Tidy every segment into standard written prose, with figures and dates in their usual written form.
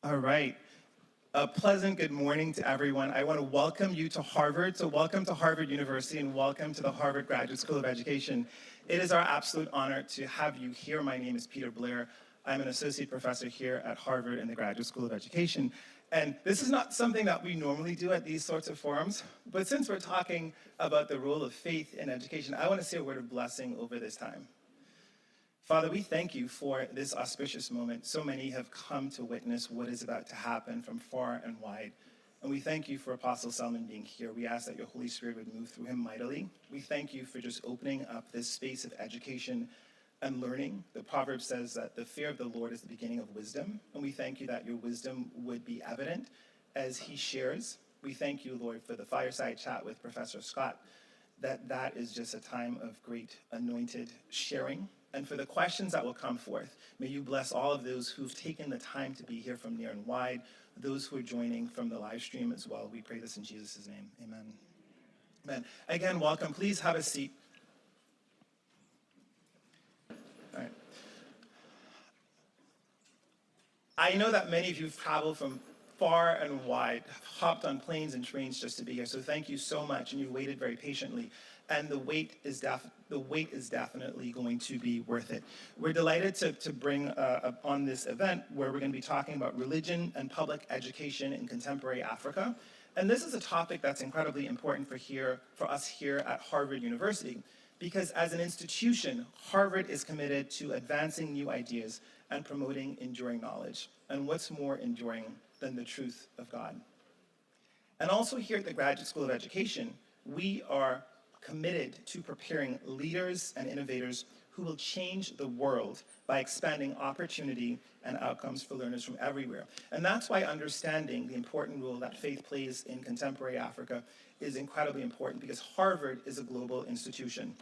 All right. A pleasant good morning to everyone. I want to welcome you to Harvard. So welcome to Harvard University and welcome to the Harvard Graduate School of Education. It is our absolute honor to have you here. My name is Peter Blair. I'm an associate professor here at Harvard in the Graduate School of Education. And this is not something that we normally do at these sorts of forums, but since we're talking about the role of faith in education, I want to say a word of blessing over this time. Father, we thank you for this auspicious moment. So many have come to witness what is about to happen from far and wide. And we thank you for Apostle Selman being here. We ask that your Holy Spirit would move through him mightily. We thank you for just opening up this space of education and learning. The proverb says that the fear of the Lord is the beginning of wisdom. And we thank you that your wisdom would be evident as he shares. We thank you, Lord, for the fireside chat with Professor Scott, that is just a time of great anointed sharing. And for the questions that will come forth, may you bless all of those who've taken the time to be here from near and wide, those who are joining from the live stream as well. We pray this in Jesus' name. Amen. Amen. Again, welcome. Please have a seat. All right. I know that many of you have traveled from far and wide, hopped on planes and trains just to be here. So thank you so much, and you waited very patiently. And the wait is definitely going to be worth it. We're delighted to bring on this event where we're going to be talking about religion and public education in contemporary Africa. And this is a topic that's incredibly important for us here at Harvard University, because as an institution, Harvard is committed to advancing new ideas and promoting enduring knowledge. And what's more enduring than the truth of God? And also here at the Graduate School of Education, we are committed to preparing leaders and innovators who will change the world by expanding opportunity and outcomes for learners from everywhere. And that's why understanding the important role that faith plays in contemporary Africa is incredibly important, because Harvard is a global institution.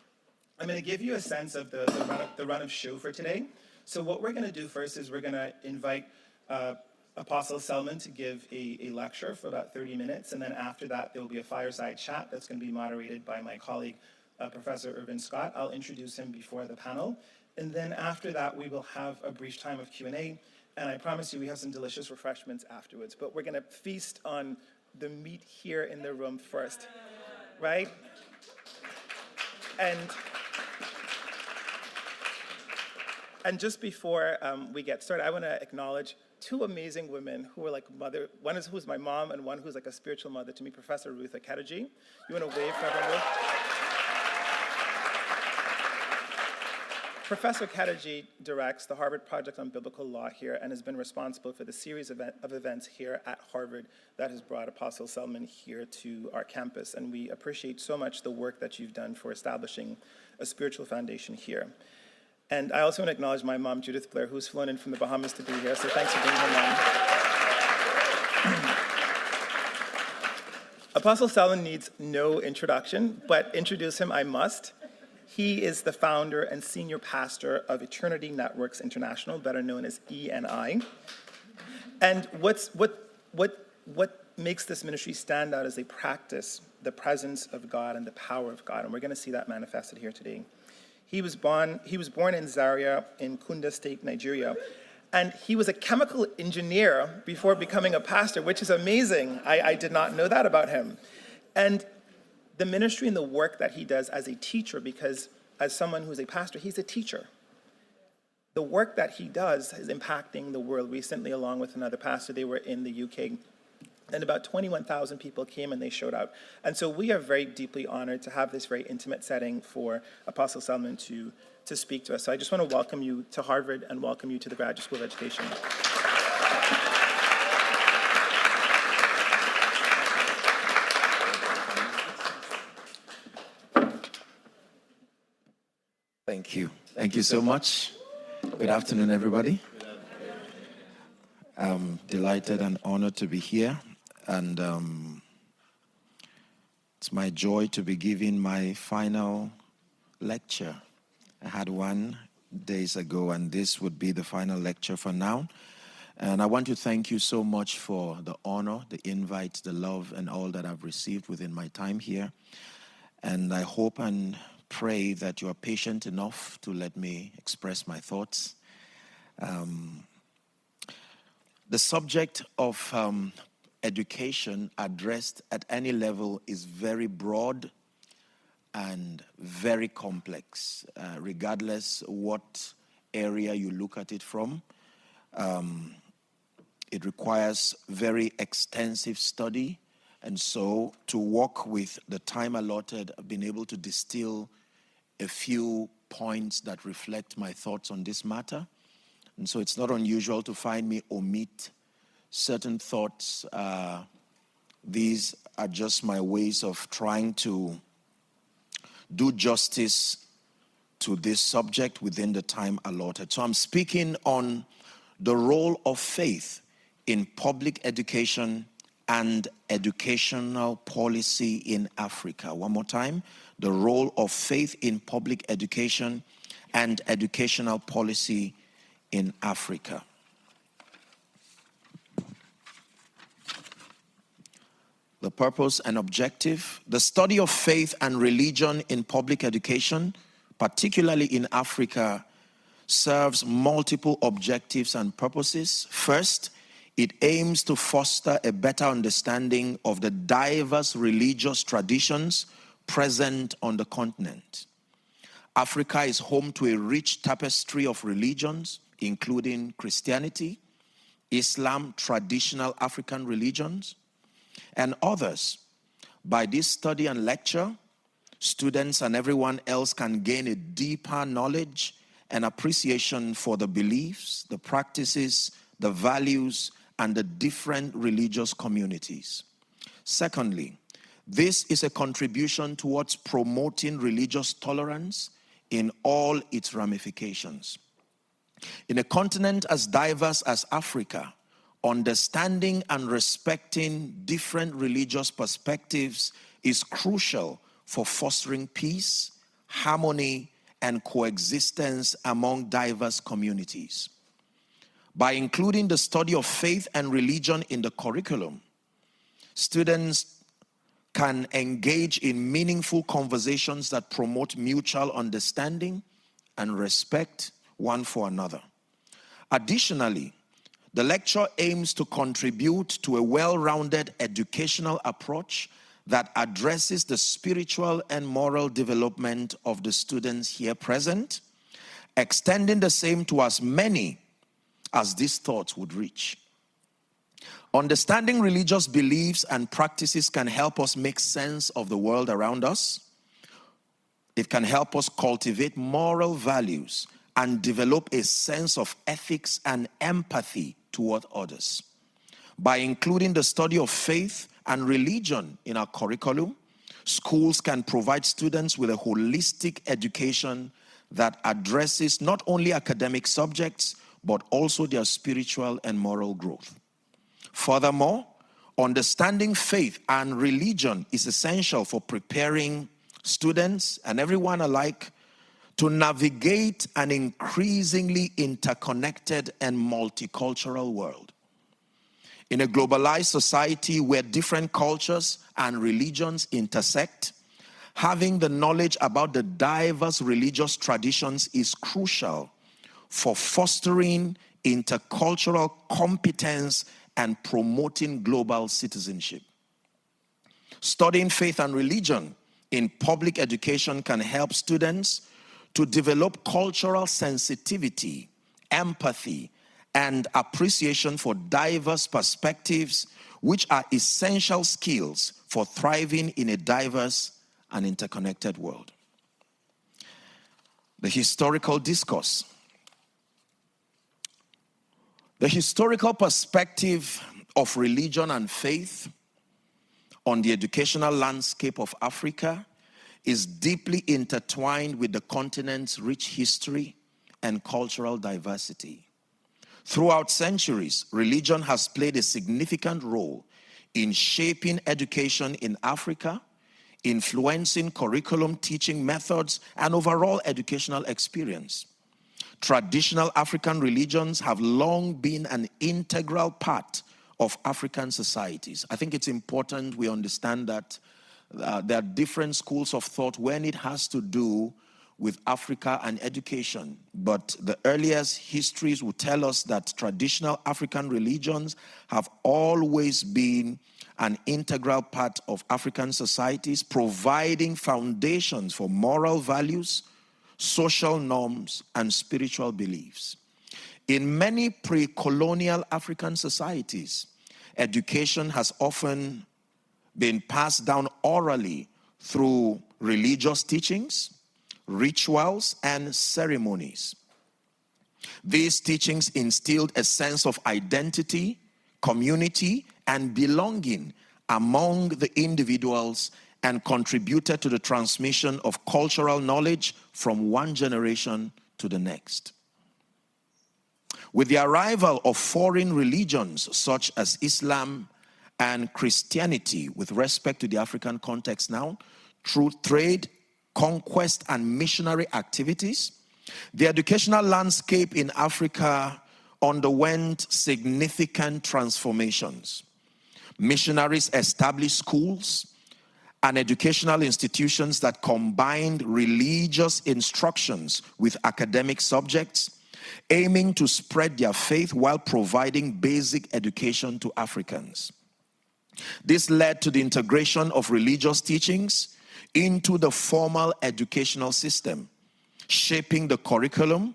I'm going to give you a sense of the run of show for today. So what we're going to do first is we're going to invite Apostle Selman to give a lecture for about 30 minutes, and then after that there will be a fireside chat that's going to be moderated by my colleague, Professor Irvin Scott. I'll introduce him before the panel, and then after that we will have a brief time of Q&A, and I promise you we have some delicious refreshments afterwards, but we're going to feast on the meat here in the room first, right? And just before we get started, I want to acknowledge two amazing women who are like mother. One is who's my mom, and one who's like a spiritual mother to me, Professor Ruth Akedeji. You want to wave for everyone? Professor Akedeji directs the Harvard Project on Biblical Law here and has been responsible for the series of events here at Harvard that has brought Apostle Selman here to our campus. And we appreciate so much the work that you've done for establishing a spiritual foundation here. And I also want to acknowledge my mom, Judith Blair, who's flown in from the Bahamas to be here. So thanks for being here, Mom. Apostle Selman needs no introduction, but introduce him I must. He is the founder and senior pastor of Eternity Networks International, better known as ENI. And what makes this ministry stand out is they practice the presence of God and the power of God. And we're going to see that manifested here today. He was born in Zaria in Kunda State, Nigeria, and he was a chemical engineer before becoming a pastor, which is amazing. I did not know that about him. And the ministry and the work that he does as a teacher, because as someone who's a pastor, he's a teacher. The work that he does is impacting the world. Recently, along with another pastor, they were in the UK, and about 21,000 people came and they showed out. And so we are very deeply honored to have this very intimate setting for Apostle Selman to speak to us. So I just want to welcome you to Harvard and welcome you to the Graduate School of Education. Thank you. Thank you so much. Good afternoon, everybody. I'm delighted and honored to be here. And it's my joy to be giving my final lecture. I had one days ago, and this would be the final lecture for now. And I want to thank you so much for the honor, the invite, the love, and all that I've received within my time here. And I hope and pray that you are patient enough to let me express my thoughts. The subject of education addressed at any level is very broad and very complex, regardless what area you look at it from. It requires very extensive study, and so to work with the time allotted, I've been able to distill a few points that reflect my thoughts on this matter. And so it's not unusual to find me omit certain thoughts. These are just my ways of trying to do justice to this subject within the time allotted. So I'm speaking on the role of faith in public education and educational policy in Africa. One more time, the role of faith in public education and educational policy in Africa. The purpose and objective: the study of faith and religion in public education, particularly in Africa, serves multiple objectives and purposes. First, it aims to foster a better understanding of the diverse religious traditions present on the continent. Africa is home to a rich tapestry of religions, including Christianity, Islam, traditional African religions, and others. By this study and lecture, students and everyone else can gain a deeper knowledge and appreciation for the beliefs, the practices, the values, and the different religious communities. Secondly, this is a contribution towards promoting religious tolerance in all its ramifications. In a continent as diverse as Africa, understanding and respecting different religious perspectives is crucial for fostering peace, harmony, and coexistence among diverse communities. By including the study of faith and religion in the curriculum, students can engage in meaningful conversations that promote mutual understanding and respect one for another. Additionally, the lecture aims to contribute to a well-rounded educational approach that addresses the spiritual and moral development of the students here present, extending the same to as many as these thoughts would reach. Understanding religious beliefs and practices can help us make sense of the world around us. It can help us cultivate moral values and develop a sense of ethics and empathy toward others. By including the study of faith and religion in our curriculum, schools can provide students with a holistic education that addresses not only academic subjects, but also their spiritual and moral growth. Furthermore, understanding faith and religion is essential for preparing students and everyone alike to navigate an increasingly interconnected and multicultural world. In a globalized society where different cultures and religions intersect, having the knowledge about the diverse religious traditions is crucial for fostering intercultural competence and promoting global citizenship. Studying faith and religion in public education can help students to develop cultural sensitivity, empathy, and appreciation for diverse perspectives, which are essential skills for thriving in a diverse and interconnected world. The historical discourse. The historical perspective of religion and faith on the educational landscape of Africa is deeply intertwined with the continent's rich history and cultural diversity. Throughout centuries, religion has played a significant role in shaping education in Africa, influencing curriculum, teaching methods, and overall educational experience. Traditional African religions have long been an integral part of African societies. I think it's important we understand that there are different schools of thought when it has to do with Africa and education, but the earliest histories will tell us that traditional African religions have always been an integral part of African societies, providing foundations for moral values, social norms, and spiritual beliefs. In many pre-colonial African societies, education has often been passed down orally through religious teachings, rituals, and ceremonies. These teachings instilled a sense of identity, community, and belonging among the individuals and contributed to the transmission of cultural knowledge from one generation to the next. With the arrival of foreign religions such as Islam and Christianity, with respect to the African context now, through trade, conquest, and missionary activities, the educational landscape in Africa underwent significant transformations. Missionaries established schools and educational institutions that combined religious instructions with academic subjects, aiming to spread their faith while providing basic education to Africans. This led to the integration of religious teachings into the formal educational system, shaping the curriculum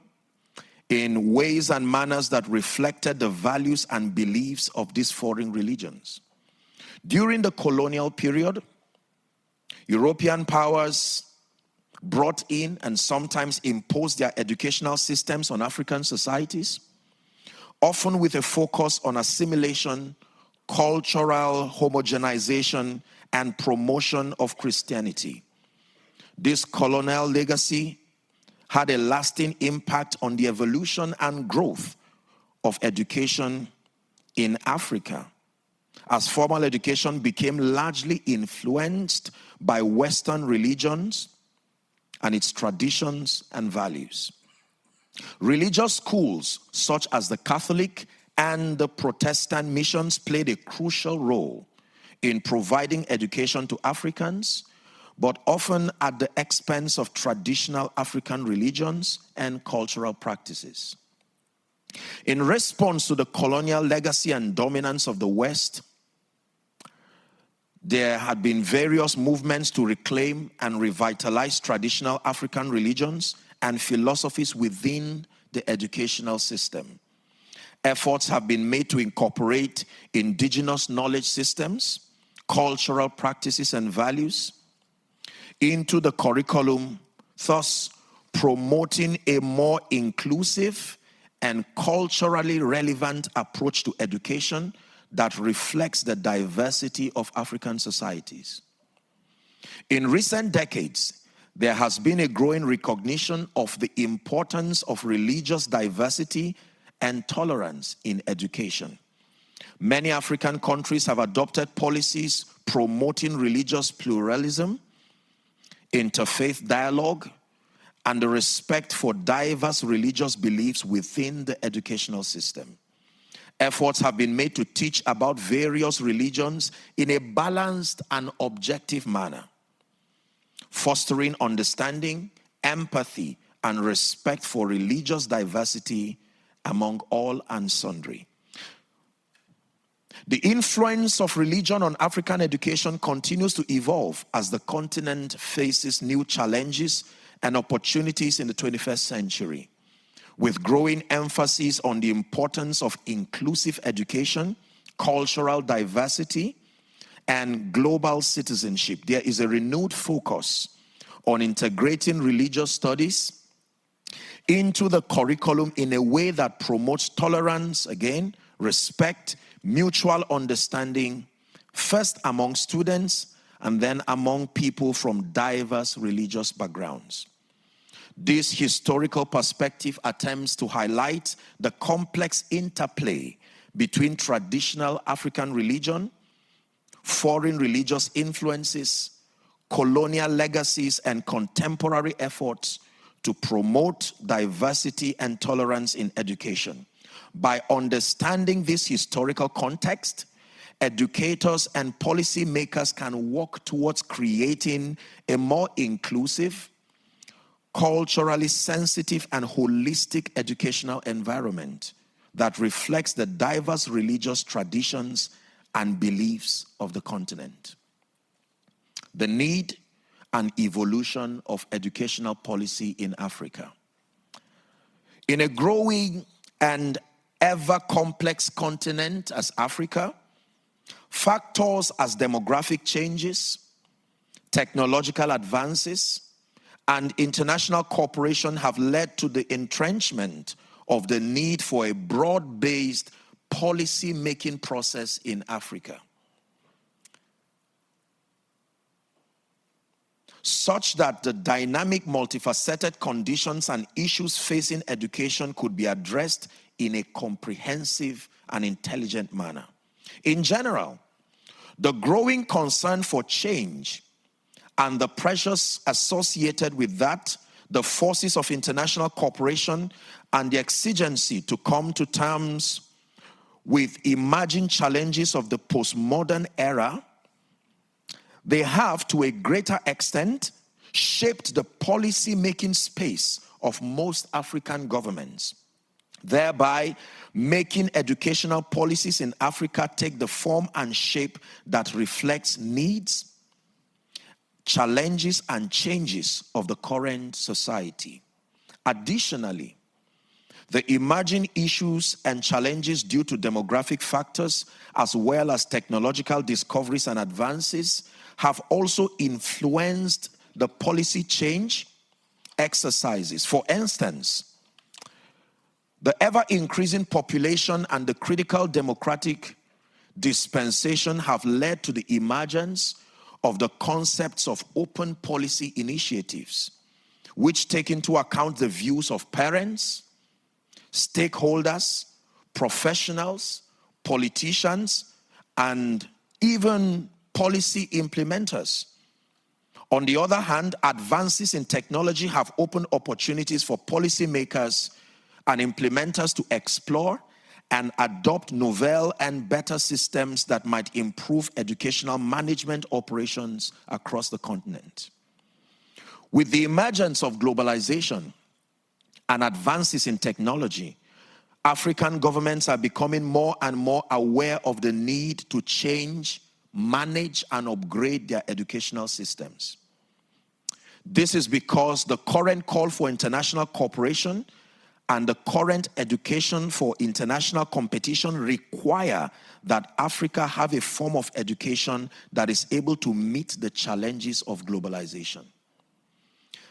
in ways and manners that reflected the values and beliefs of these foreign religions. During the colonial period, European powers brought in and sometimes imposed their educational systems on African societies, often with a focus on assimilation, cultural homogenization, and promotion of Christianity. This colonial legacy had a lasting impact on the evolution and growth of education in Africa, as formal education became largely influenced by Western religions and its traditions and values. Religious schools such as the Catholic and the Protestant missions played a crucial role in providing education to Africans, but often at the expense of traditional African religions and cultural practices. In response to the colonial legacy and dominance of the West, there had been various movements to reclaim and revitalize traditional African religions and philosophies within the educational system. Efforts have been made to incorporate indigenous knowledge systems, cultural practices, and values into the curriculum, thus promoting a more inclusive and culturally relevant approach to education that reflects the diversity of African societies. In recent decades, there has been a growing recognition of the importance of religious diversity and tolerance in education. Many African countries have adopted policies promoting religious pluralism, interfaith dialogue, and the respect for diverse religious beliefs within the educational system. Efforts have been made to teach about various religions in a balanced and objective manner, fostering understanding, empathy, and respect for religious diversity among all and sundry. The influence of religion on African education continues to evolve as the continent faces new challenges and opportunities in the 21st century, with growing emphasis on the importance of inclusive education, cultural diversity, and global citizenship. There is a renewed focus on integrating religious studies into the curriculum in a way that promotes tolerance, again, respect, mutual understanding, first among students and then among people from diverse religious backgrounds. This historical perspective attempts to highlight the complex interplay between traditional African religion, foreign religious influences, colonial legacies, and contemporary efforts to promote diversity and tolerance in education. By understanding this historical context, educators and policymakers can work towards creating a more inclusive, culturally sensitive and holistic educational environment that reflects the diverse religious traditions and beliefs of the continent. The need and evolution of educational policy in Africa. In a growing and ever complex continent as Africa, factors as demographic changes, technological advances, and international cooperation have led to the entrenchment of the need for a broad-based policy-making process in Africa, such that the dynamic, multifaceted conditions and issues facing education could be addressed in a comprehensive and intelligent manner. In general, the growing concern for change and the pressures associated with that, the forces of international cooperation, and the exigency to come to terms with emerging challenges of the postmodern era, they have, to a greater extent, shaped the policy-making space of most African governments, thereby making educational policies in Africa take the form and shape that reflects needs, challenges, and changes of the current society. Additionally, the emerging issues and challenges due to demographic factors, as well as technological discoveries and advances, have also influenced the policy change exercises. For instance, the ever-increasing population and the critical democratic dispensation have led to the emergence of the concepts of open policy initiatives, which take into account the views of parents, stakeholders, professionals, politicians, and even policy implementers. On the other hand, advances in technology have opened opportunities for policymakers and implementers to explore and adopt novel and better systems that might improve educational management operations across the continent. With the emergence of globalization and advances in technology, African governments are becoming more and more aware of the need to change, manage, and upgrade their educational systems. This is because the current call for international cooperation and the current education for international competition require that Africa have a form of education that is able to meet the challenges of globalization.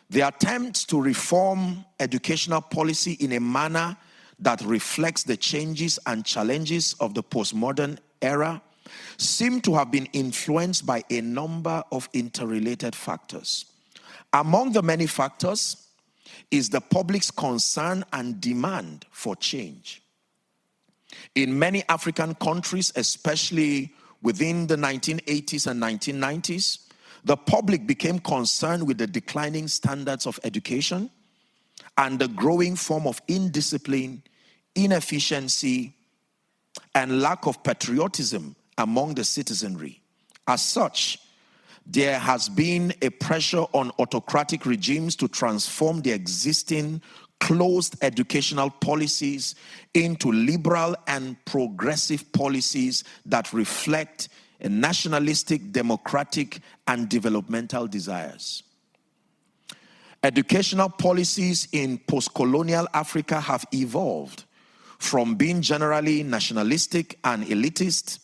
The attempt to reform educational policy in a manner that reflects the changes and challenges of the postmodern era seem to have been influenced by a number of interrelated factors. Among the many factors is the public's concern and demand for change. In many African countries, especially within the 1980s and 1990s, the public became concerned with the declining standards of education and the growing form of indiscipline, inefficiency, and lack of patriotism among the citizenry. As such, there has been a pressure on autocratic regimes to transform the existing closed educational policies into liberal and progressive policies that reflect nationalistic, democratic, and developmental desires. Educational policies in post-colonial Africa have evolved from being generally nationalistic and elitist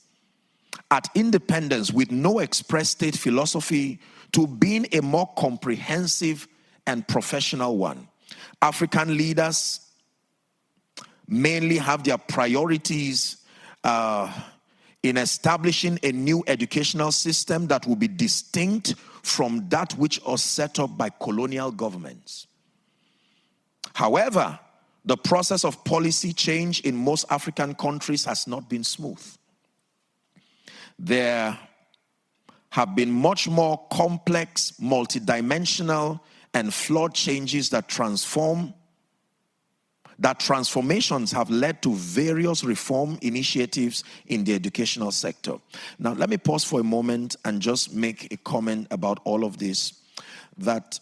at independence with no express state philosophy to being a more comprehensive and professional one. African leaders mainly have their priorities in establishing a new educational system that will be distinct from that which was set up by colonial governments. However, the process of policy change in most African countries has not been smooth. There have been much more complex, multidimensional, and flawed changes that transformations have led to various reform initiatives in the educational sector. Now, let me pause for a moment and just make a comment about all of this, that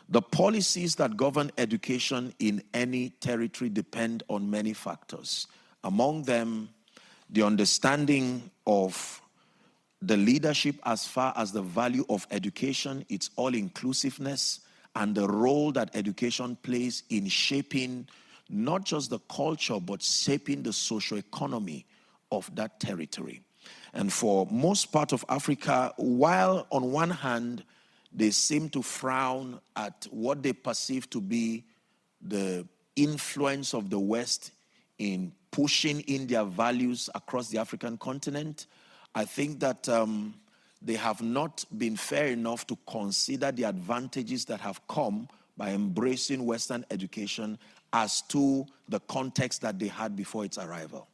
The policies that govern education in any territory depend on many factors. Among them, the understanding of the leadership as far as the value of education, its all-inclusiveness, and the role that education plays in shaping not just the culture, but shaping the socio-economy of that territory. And for most part of Africa, while on one hand, they seem to frown at what they perceive to be the influence of the West in pushing in their values across the African continent, I think that they have not been fair enough to consider the advantages that have come by embracing Western education as to the context that they had before its arrival.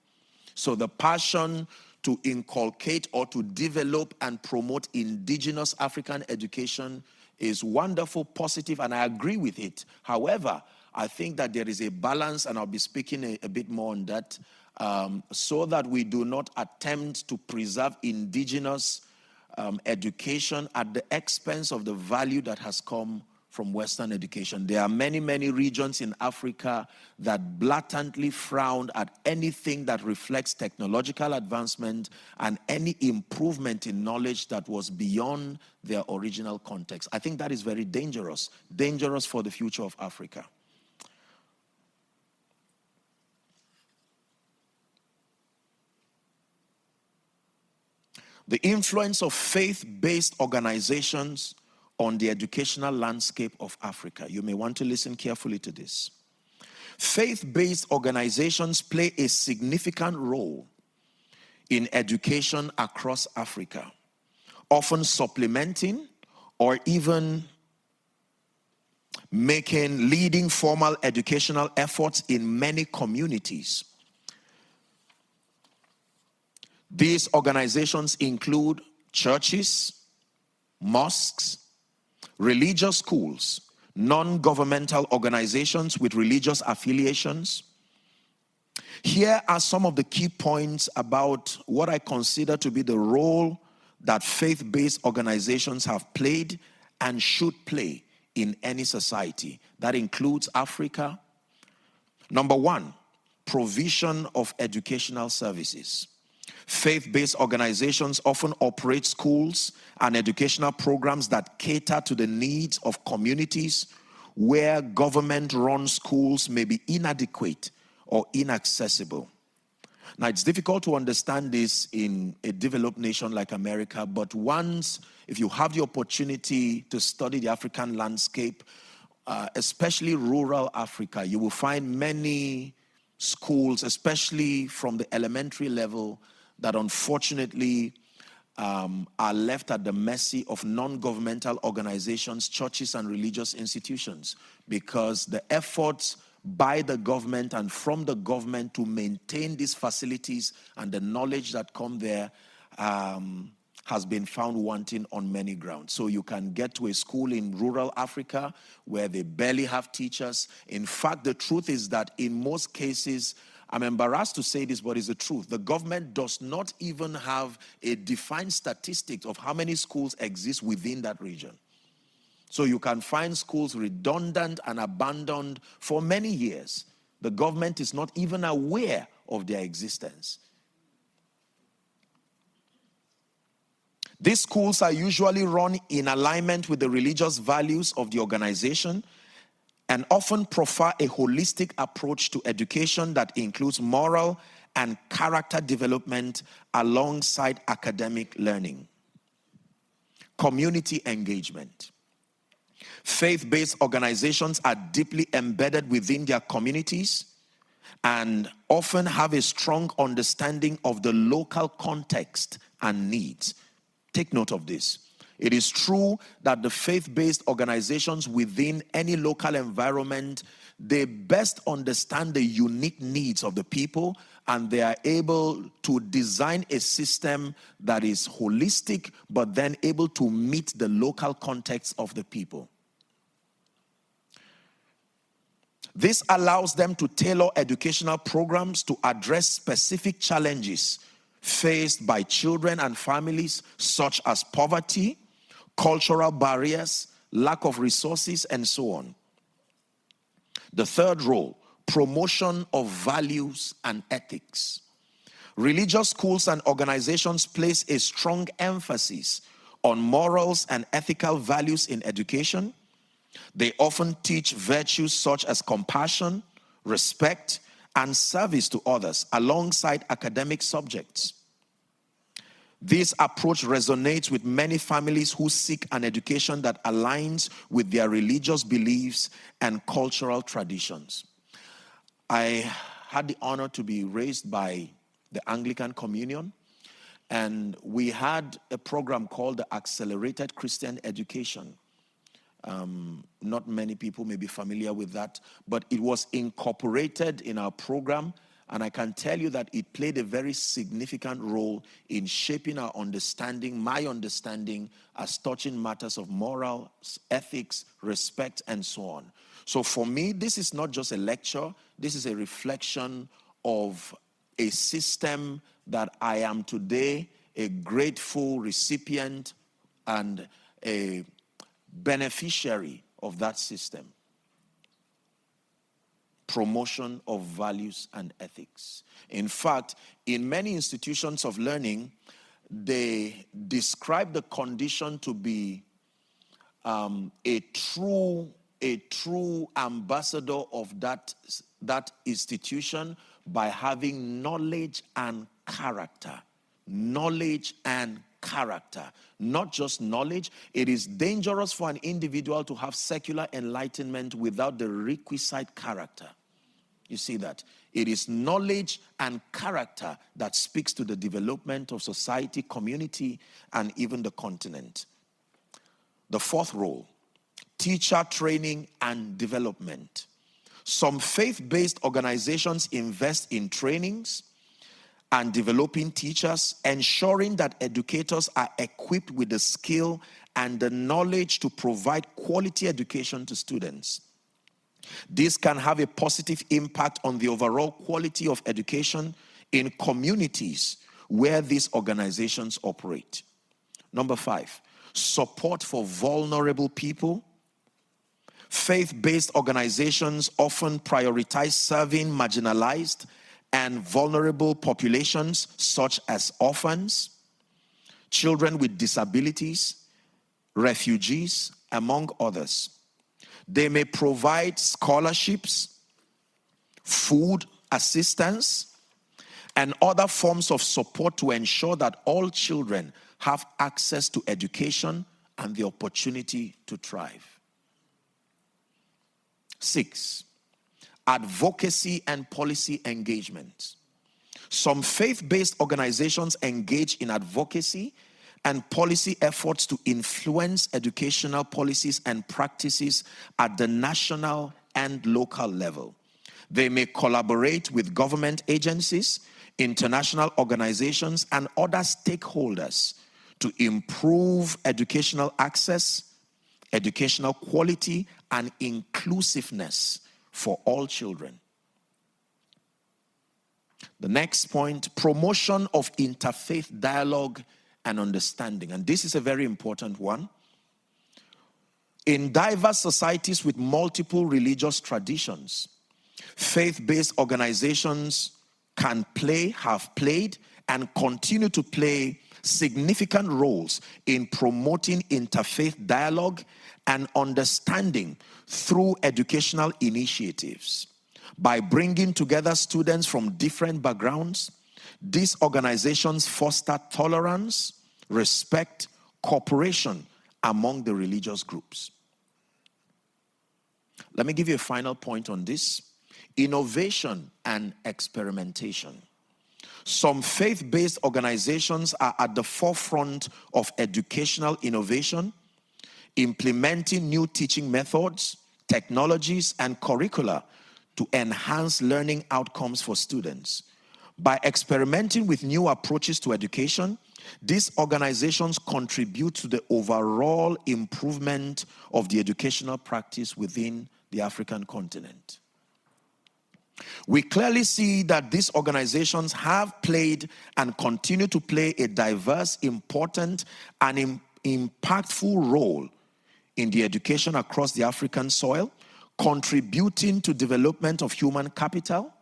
So the passion to inculcate or to develop and promote indigenous African education is wonderful, positive, and I agree with it. However, I think that there is a balance, and I'll be speaking a bit more on that, so that we do not attempt to preserve indigenous education at the expense of the value that has come from Western education. There are many, many regions in Africa that blatantly frown at anything that reflects technological advancement and any improvement in knowledge that was beyond their original context. I think that is very dangerous for the future of Africa. The influence of faith-based organizations on the educational landscape of Africa. You may want to listen carefully to this. Faith-based organizations play a significant role in education across Africa, often supplementing or even leading formal educational efforts in many communities. These organizations include churches, mosques, religious schools, non-governmental organizations with religious affiliations. Here are some of the key points about what I consider to be the role that faith-based organizations have played and should play in any society. That includes Africa. Number one, provision of educational services. Faith-based organizations often operate schools and educational programs that cater to the needs of communities where government-run schools may be inadequate or inaccessible. Now, it's difficult to understand this in a developed nation like America, but once, if you have the opportunity to study the African landscape, especially rural Africa, you will find many schools, especially from the elementary level, that unfortunately are left at the mercy of non-governmental organizations, churches, and religious institutions, because the efforts by the government and from the government to maintain these facilities and the knowledge that come there has been found wanting on many grounds. So you can get to a school in rural Africa where they barely have teachers. In fact, the truth is that in most cases, I'm embarrassed to say this, but it's the truth. The government does not even have a defined statistic of how many schools exist within that region. So you can find schools redundant and abandoned for many years. The government is not even aware of their existence. These schools are usually run in alignment with the religious values of the organization and often prefer a holistic approach to education that includes moral and character development alongside academic learning. Community engagement. Faith-based organizations are deeply embedded within their communities and often have a strong understanding of the local context and needs. Take note of this. It is true that the faith-based organizations within any local environment, they best understand the unique needs of the people, and they are able to design a system that is holistic, but then able to meet the local context of the people. This allows them to tailor educational programs to address specific challenges faced by children and families, such as poverty, cultural barriers, lack of resources, and so on. The third role, promotion of values and ethics. Religious schools and organizations place a strong emphasis on morals and ethical values in education. They often teach virtues such as compassion, respect, and service to others alongside academic subjects. This approach resonates with many families who seek an education that aligns with their religious beliefs and cultural traditions. I had the honor to be raised by the Anglican Communion, and we had a program called the Accelerated Christian Education. Not many people may be familiar with that, but it was incorporated in our program, and I can tell you that it played a very significant role in shaping our understanding, my understanding, as touching matters of morals, ethics, respect, and so on. So for me, this is not just a lecture, this is a reflection of a system that I am today a grateful recipient and a beneficiary of that system. Promotion of values and ethics. In fact, in many institutions of learning, they describe the condition to be a true ambassador of that institution by having knowledge and character. Knowledge and character. Not just knowledge. It is dangerous for an individual to have secular enlightenment without the requisite character. You see that? It is knowledge and character that speaks to the development of society, community, and even the continent. The fourth role, teacher training and development. Some faith-based organizations invest in trainings and developing teachers, ensuring that educators are equipped with the skill and the knowledge to provide quality education to students. This can have a positive impact on the overall quality of education in communities where these organizations operate. Number 5, support for vulnerable people. Faith-based organizations often prioritize serving marginalized and vulnerable populations such as orphans, children with disabilities, refugees, among others. They may provide scholarships, food assistance, and other forms of support to ensure that all children have access to education and the opportunity to thrive. 6, advocacy and policy engagement. Some faith-based organizations engage in advocacy and policy efforts to influence educational policies and practices at the national and local level. They may collaborate with government agencies, international organizations, and other stakeholders to improve educational access, educational quality, and inclusiveness for all children. The next point, promotion of interfaith dialogue and understanding. And this is a very important one. In diverse societies with multiple religious traditions, faith-based organizations can play, have played, and continue to play significant roles in promoting interfaith dialogue and understanding through educational initiatives. By bringing together students from different backgrounds, these organizations foster tolerance, respect, cooperation among the religious groups. Let me give you a final point on this. Innovation and experimentation. Some faith-based organizations are at the forefront of educational innovation, implementing new teaching methods, technologies, and curricula to enhance learning outcomes for students. By experimenting with new approaches to education, these organizations contribute to the overall improvement of the educational practice within the African continent. We clearly see that these organizations have played and continue to play a diverse, important, and impactful role in the education across the African soil, contributing to development of human capital,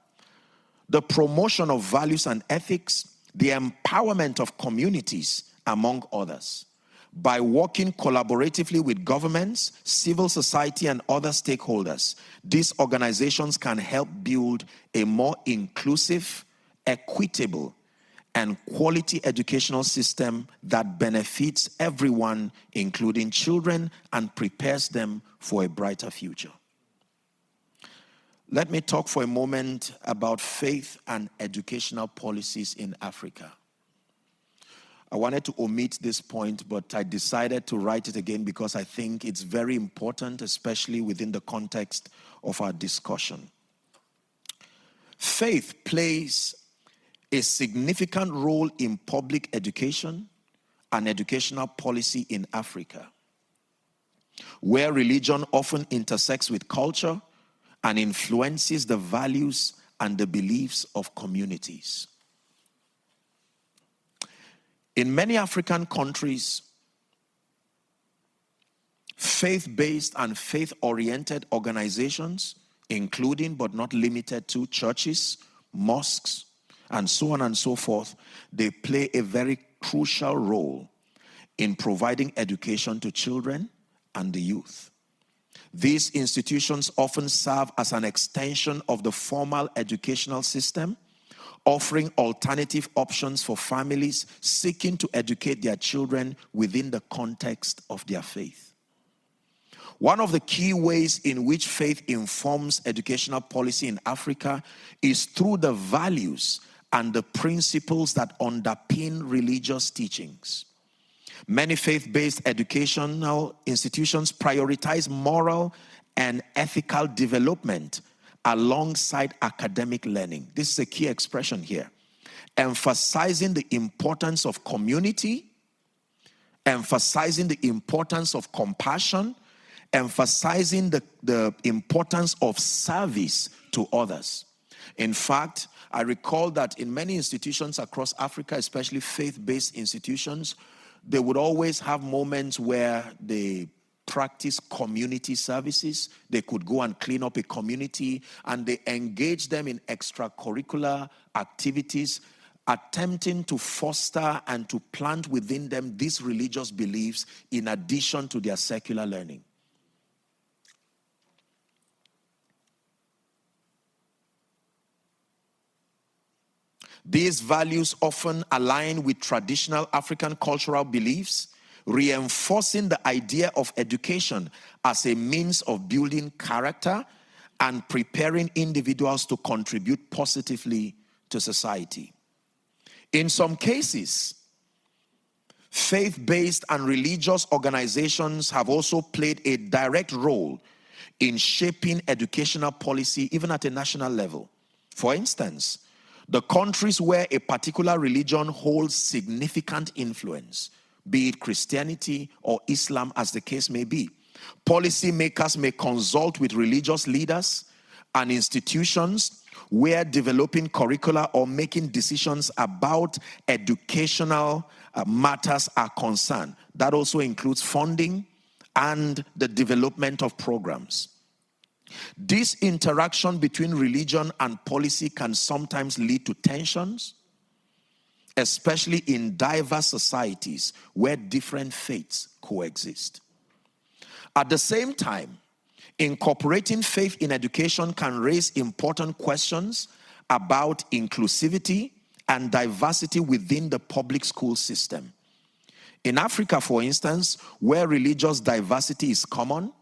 the promotion of values and ethics, the empowerment of communities, among others. By working collaboratively with governments, civil society, and other stakeholders, these organizations can help build a more inclusive, equitable, and quality educational system that benefits everyone, including children, and prepares them for a brighter future. Let me talk for a moment about faith and educational policies in Africa. I wanted to omit this point, but I decided to write it again because I think it's very important, especially within the context of our discussion. Faith plays a significant role in public education and educational policy in Africa, where religion often intersects with culture and influences the values and the beliefs of communities. In many African countries, faith-based and faith-oriented organizations, including but not limited to churches, mosques, and so on and so forth, they play a very crucial role in providing education to children and the youth. These institutions often serve as an extension of the formal educational system, offering alternative options for families seeking to educate their children within the context of their faith. One of the key ways in which faith informs educational policy in Africa is through the values and the principles that underpin religious teachings. Many faith-based educational institutions prioritize moral and ethical development alongside academic learning. This is a key expression here. Emphasizing the importance of community, emphasizing the importance of compassion, emphasizing the importance of service to others. In fact, I recall that in many institutions across Africa, especially faith-based institutions, they would always have moments where they practice community services. They could go and clean up a community, and they engage them in extracurricular activities, attempting to foster and to plant within them these religious beliefs in addition to their secular learning. These values often align with traditional African cultural beliefs, reinforcing the idea of education as a means of building character and preparing individuals to contribute positively to society. In some cases, faith-based and religious organizations have also played a direct role in shaping educational policy, even at a national level. For instance, the countries where a particular religion holds significant influence, be it Christianity or Islam as the case may be, policymakers may consult with religious leaders and institutions where developing curricula or making decisions about educational matters are concerned. That also includes funding and the development of programs. This interaction between religion and policy can sometimes lead to tensions, especially in diverse societies where different faiths coexist. At the same time, incorporating faith in education can raise important questions about inclusivity and diversity within the public school system. In Africa, for instance, where religious diversity is common,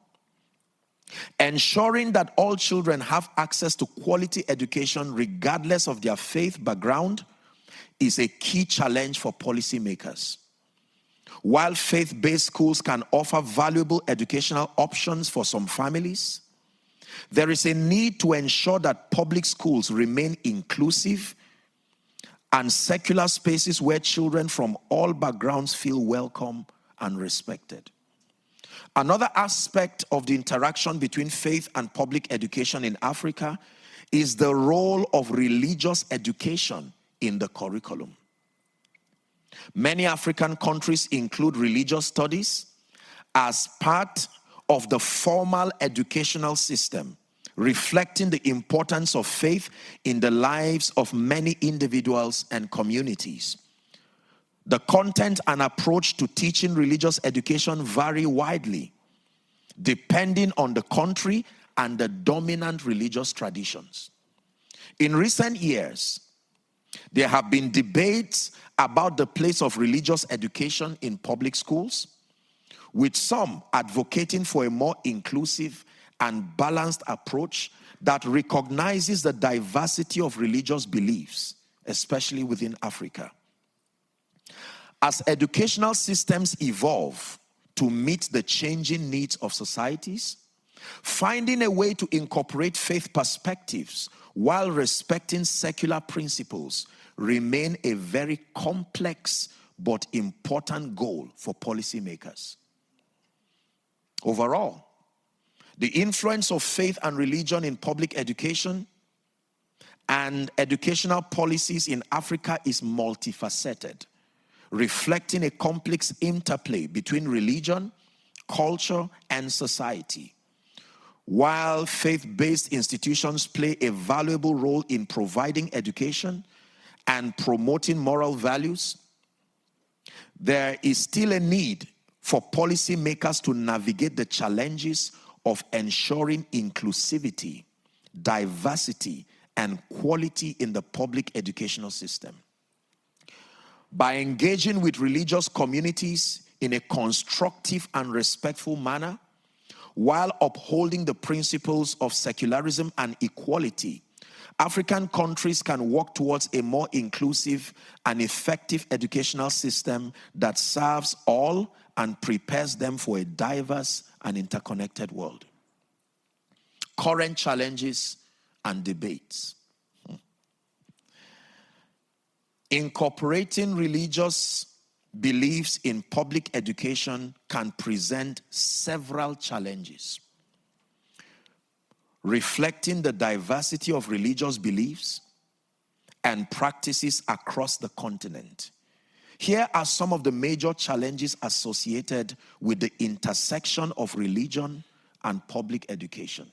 ensuring that all children have access to quality education regardless of their faith background is a key challenge for policymakers. While faith-based schools can offer valuable educational options for some families, there is a need to ensure that public schools remain inclusive and secular spaces where children from all backgrounds feel welcome and respected. Another aspect of the interaction between faith and public education in Africa is the role of religious education in the curriculum. Many African countries include religious studies as part of the formal educational system, reflecting the importance of faith in the lives of many individuals and communities. The content and approach to teaching religious education vary widely, depending on the country and the dominant religious traditions. In recent years, there have been debates about the place of religious education in public schools, with some advocating for a more inclusive and balanced approach that recognizes the diversity of religious beliefs, especially within Africa. As educational systems evolve to meet the changing needs of societies, finding a way to incorporate faith perspectives while respecting secular principles remain a very complex but important goal for policymakers. Overall, the influence of faith and religion in public education and educational policies in Africa is multifaceted, reflecting a complex interplay between religion, culture, and society. While faith-based institutions play a valuable role in providing education and promoting moral values, there is still a need for policymakers to navigate the challenges of ensuring inclusivity, diversity, and quality in the public educational system. By engaging with religious communities in a constructive and respectful manner, while upholding the principles of secularism and equality, African countries can work towards a more inclusive and effective educational system that serves all and prepares them for a diverse and interconnected world. Current challenges and debates. Incorporating religious beliefs in public education can present several challenges. Reflecting the diversity of religious beliefs and practices across the continent. Here are some of the major challenges associated with the intersection of religion and public education.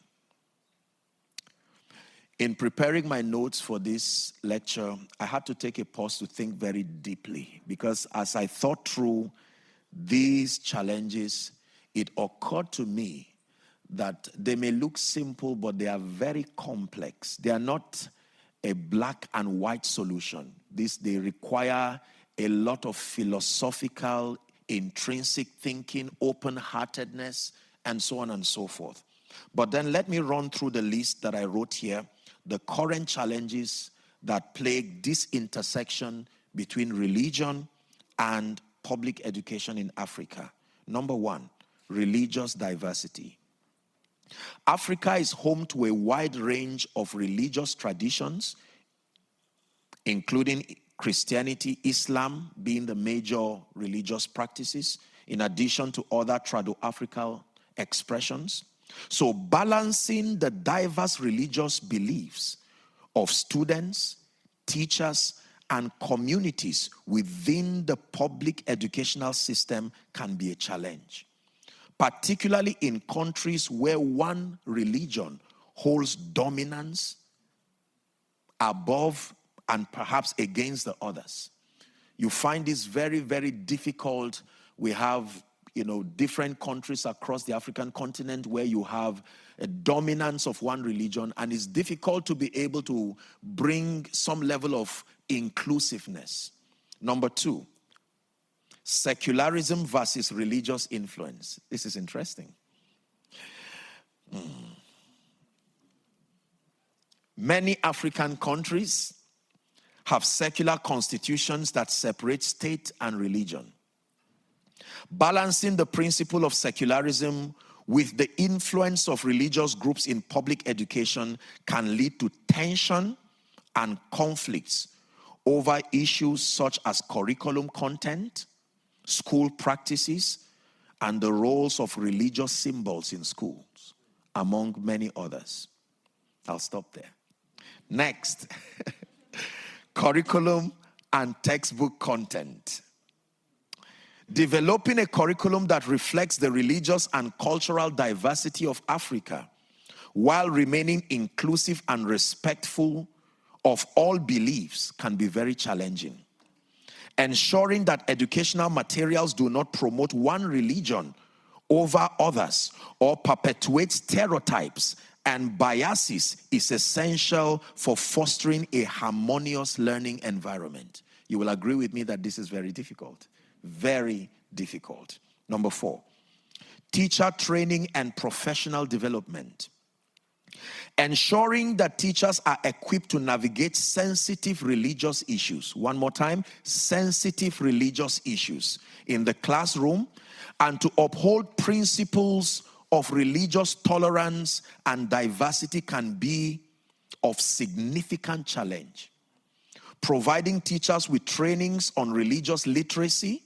In preparing my notes for this lecture, I had to take a pause to think very deeply, because as I thought through these challenges, it occurred to me that they may look simple, but they are very complex. They are not a black and white solution. They require a lot of philosophical, intrinsic thinking, open-heartedness, and so on and so forth. But then let me run through the list that I wrote here, the current challenges that plague this intersection between religion and public education in Africa. Number one, religious diversity. Africa is home to a wide range of religious traditions, including Christianity, Islam being the major religious practices, in addition to other Trado-African expressions. So balancing the diverse religious beliefs of students, teachers, and communities within the public educational system can be a challenge, particularly in countries where one religion holds dominance above and perhaps against the others. You find this very, very difficult. We have, different countries across the African continent where you have a dominance of one religion, and it's difficult to be able to bring some level of inclusiveness. Number two, secularism versus religious influence. This is interesting. Many African countries have secular constitutions that separate state and religion. Balancing the principle of secularism with the influence of religious groups in public education can lead to tension and conflicts over issues such as curriculum content, school practices, and the roles of religious symbols in schools, among many others. I'll stop there. Next, curriculum and textbook content. Developing a curriculum that reflects the religious and cultural diversity of Africa while remaining inclusive and respectful of all beliefs can be very challenging. Ensuring that educational materials do not promote one religion over others or perpetuate stereotypes and biases is essential for fostering a harmonious learning environment. You will agree with me that this is very difficult. Very difficult. Number 4, teacher training and professional development. Ensuring that teachers are equipped to navigate sensitive religious issues. One more time, sensitive religious issues in the classroom, and to uphold principles of religious tolerance and diversity can be of significant challenge. Providing teachers with trainings on religious literacy,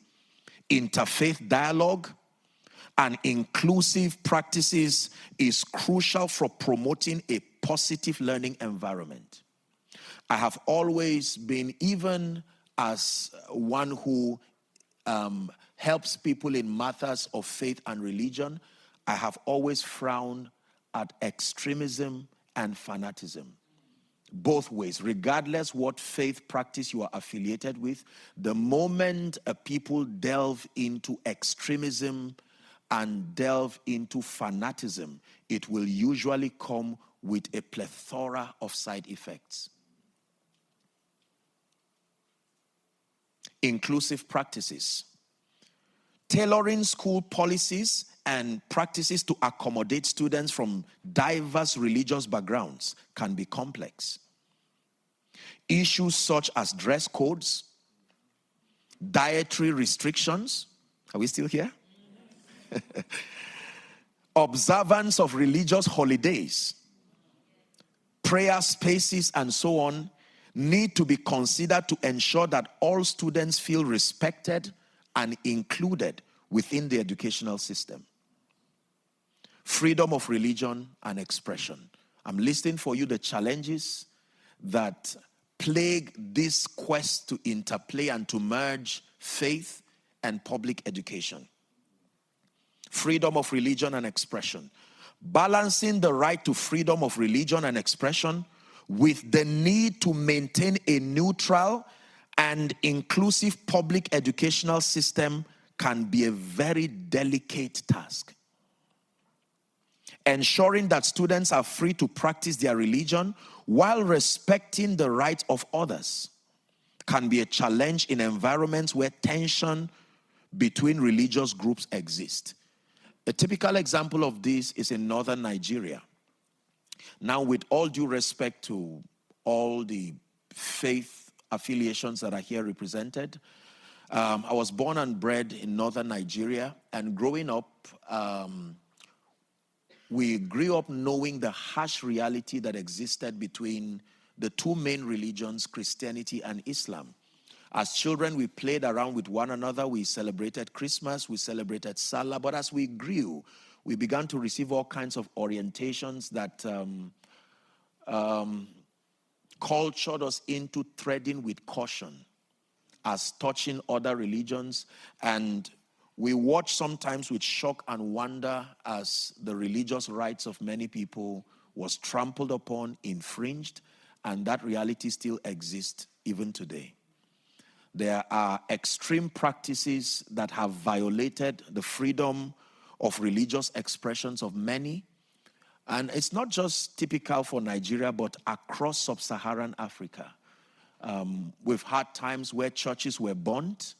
interfaith dialogue, and inclusive practices is crucial for promoting a positive learning environment. I have always been, even as one who helps people in matters of faith and religion, I have always frowned at extremism and fanaticism. Both ways, regardless what faith practice you are affiliated with, the moment a people delve into extremism and delve into fanaticism, it will usually come with a plethora of side effects. Inclusive practices. Tailoring school policies and practices to accommodate students from diverse religious backgrounds can be complex. Issues such as dress codes, dietary restrictions, are we still here? Observance of religious holidays, prayer spaces, and so on need to be considered to ensure that all students feel respected and included within the educational system. Freedom of religion and expression. I'm listing for you the challenges that plague this quest to interplay and to merge faith and public education. Freedom of religion and expression. Balancing the right to freedom of religion and expression with the need to maintain a neutral and inclusive public educational system can be a very delicate task. Ensuring that students are free to practice their religion while respecting the rights of others can be a challenge in environments where tension between religious groups exists. A typical example of this is in northern Nigeria. Now, with all due respect to all the faith affiliations that are here represented, I was born and bred in northern Nigeria, and growing up, we grew up knowing the harsh reality that existed between the two main religions, Christianity and Islam. As children, we played around with one another. We celebrated Christmas. We celebrated Salah. But as we grew, we began to receive all kinds of orientations that cultured us into treading with caution as touching other religions. And we watch sometimes with shock and wonder as the religious rights of many people was trampled upon, infringed, and that reality still exists even today. There are extreme practices that have violated the freedom of religious expressions of many. And it's not just typical for Nigeria, but across sub-Saharan Africa. We've had times where churches were burnt,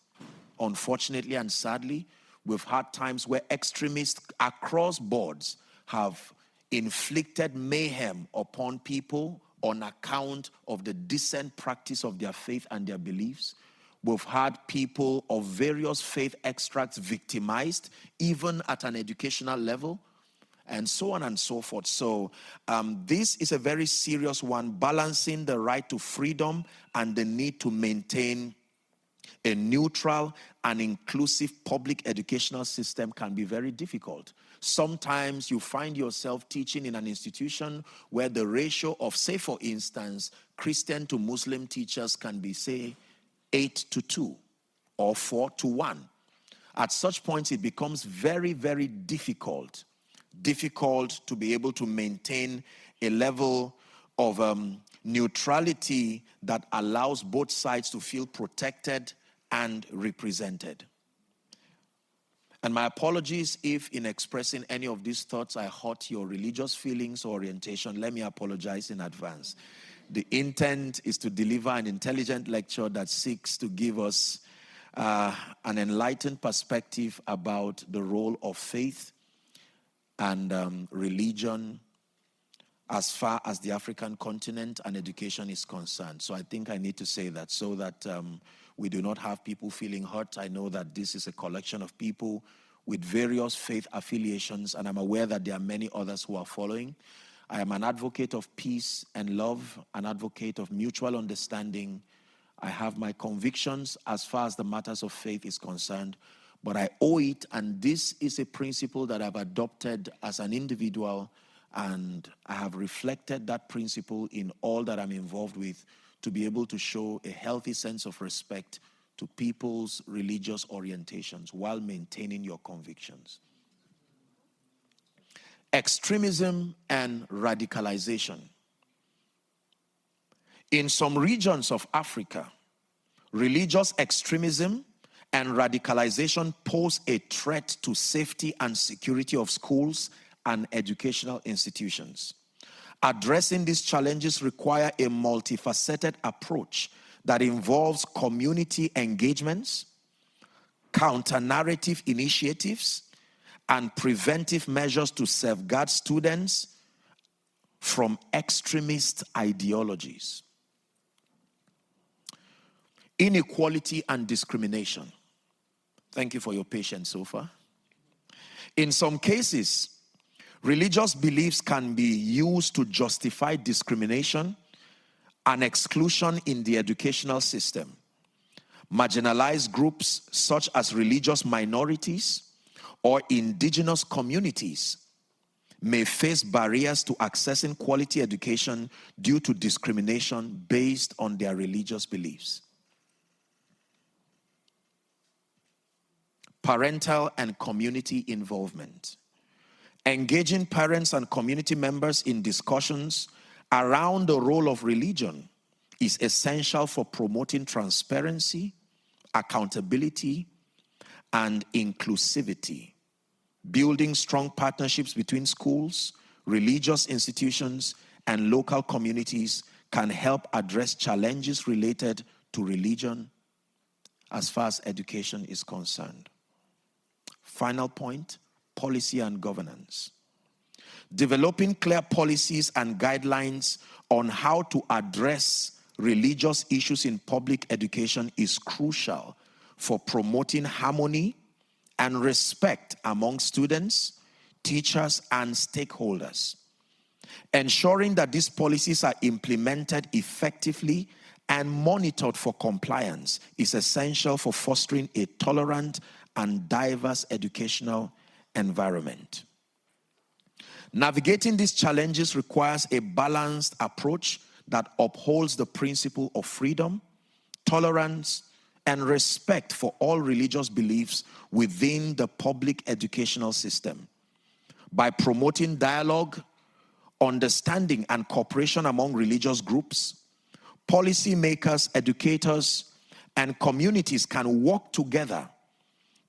unfortunately and sadly. We've had times where extremists across boards have inflicted mayhem upon people on account of the decent practice of their faith and their beliefs. We've had people of various faith extracts victimized, even at an educational level, and so on and so forth. So this is a very serious one, balancing the right to freedom and the need to maintain a neutral and inclusive public educational system can be very difficult. Sometimes you find yourself teaching in an institution where the ratio of, say for instance, Christian to Muslim teachers can be, say, 8-2 or 4-1. At such points, it becomes very, very difficult to be able to maintain a level of neutrality that allows both sides to feel protected and represented. And my apologies if in expressing any of these thoughts I hurt your religious feelings or orientation. Let me apologize in advance. The intent is to deliver an intelligent lecture that seeks to give us an enlightened perspective about the role of faith and religion as far as the African continent and education is concerned. So I think I need to say that so that we do not have people feeling hurt. I know that this is a collection of people with various faith affiliations, and I'm aware that there are many others who are following. I am an advocate of peace and love, an advocate of mutual understanding. I have my convictions as far as the matters of faith is concerned, but I owe it, and this is a principle that I've adopted as an individual, and I have reflected that principle in all that I'm involved with to be able to show a healthy sense of respect to people's religious orientations while maintaining your convictions. Extremism and radicalization. In some regions of Africa, religious extremism and radicalization pose a threat to safety and security of schools and educational institutions. Addressing these challenges require a multifaceted approach that involves community engagements, counter-narrative initiatives, and preventive measures to safeguard students from extremist ideologies. Inequality and discrimination. Thank you for your patience so far. In some cases, religious beliefs can be used to justify discrimination and exclusion in the educational system. Marginalized groups such as religious minorities or indigenous communities may face barriers to accessing quality education due to discrimination based on their religious beliefs. Parental and community involvement. Engaging parents and community members in discussions around the role of religion is essential for promoting transparency, accountability, and inclusivity. Building strong partnerships between schools, religious institutions, and local communities can help address challenges related to religion as far as education is concerned. Final point, policy and governance. Developing clear policies and guidelines on how to address religious issues in public education is crucial for promoting harmony and respect among students, teachers, and stakeholders. Ensuring that these policies are implemented effectively and monitored for compliance is essential for fostering a tolerant and diverse educational environment. Navigating these challenges requires a balanced approach that upholds the principle of freedom, tolerance, and respect for all religious beliefs within the public educational system. By promoting dialogue, understanding, and cooperation among religious groups, policymakers, educators, and communities can work together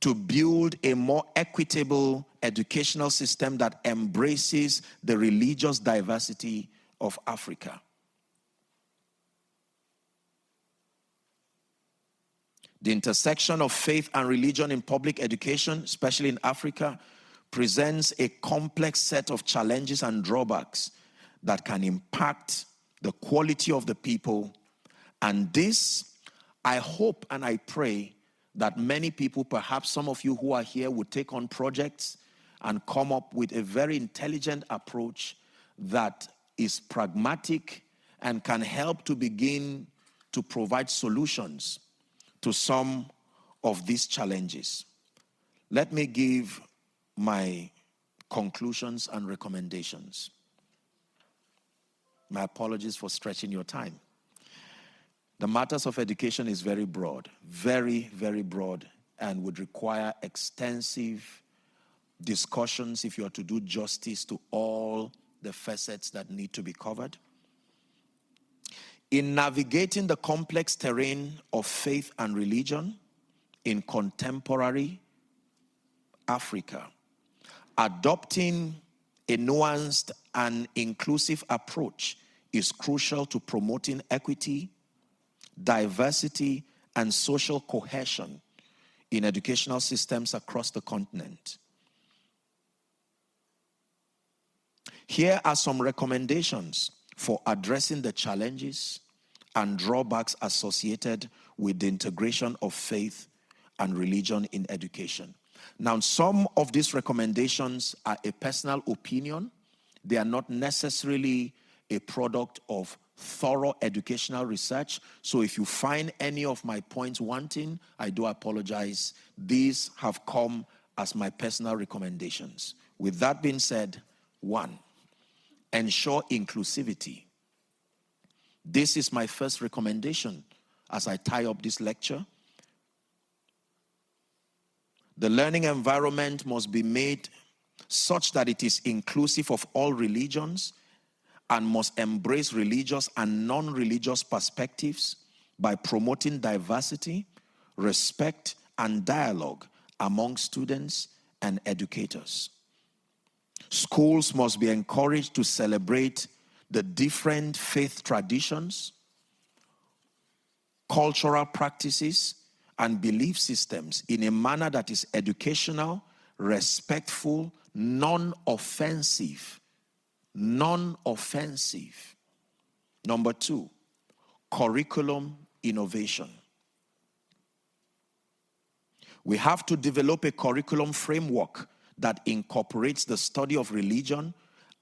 to build a more equitable educational system that embraces the religious diversity of Africa. The intersection of faith and religion in public education, especially in Africa, presents a complex set of challenges and drawbacks that can impact the quality of the people. And this, I hope and I pray that many people, perhaps some of you who are here, would take on projects and come up with a very intelligent approach that is pragmatic and can help to begin to provide solutions to some of these challenges. Let me give my conclusions and recommendations. My apologies for stretching your time. The matters of education is very broad, very, very broad, and would require extensive discussions if you are to do justice to all the facets that need to be covered. In navigating the complex terrain of faith and religion in contemporary Africa, adopting a nuanced and inclusive approach is crucial to promoting equity, diversity, and social cohesion in educational systems across the continent. Here are some recommendations for addressing the challenges and drawbacks associated with the integration of faith and religion in education. Now, some of these recommendations are a personal opinion. They are not necessarily a product of thorough educational research. So if you find any of my points wanting, I do apologize. These have come as my personal recommendations. With that being said, 1, ensure inclusivity. This is my first recommendation as I tie up this lecture. The learning environment must be made such that it is inclusive of all religions and must embrace religious and non-religious perspectives by promoting diversity, respect, and dialogue among students and educators. Schools must be encouraged to celebrate the different faith traditions, cultural practices, and belief systems in a manner that is educational, respectful, non-offensive. Non-offensive. Number 2, curriculum innovation. We have to develop a curriculum framework that incorporates the study of religion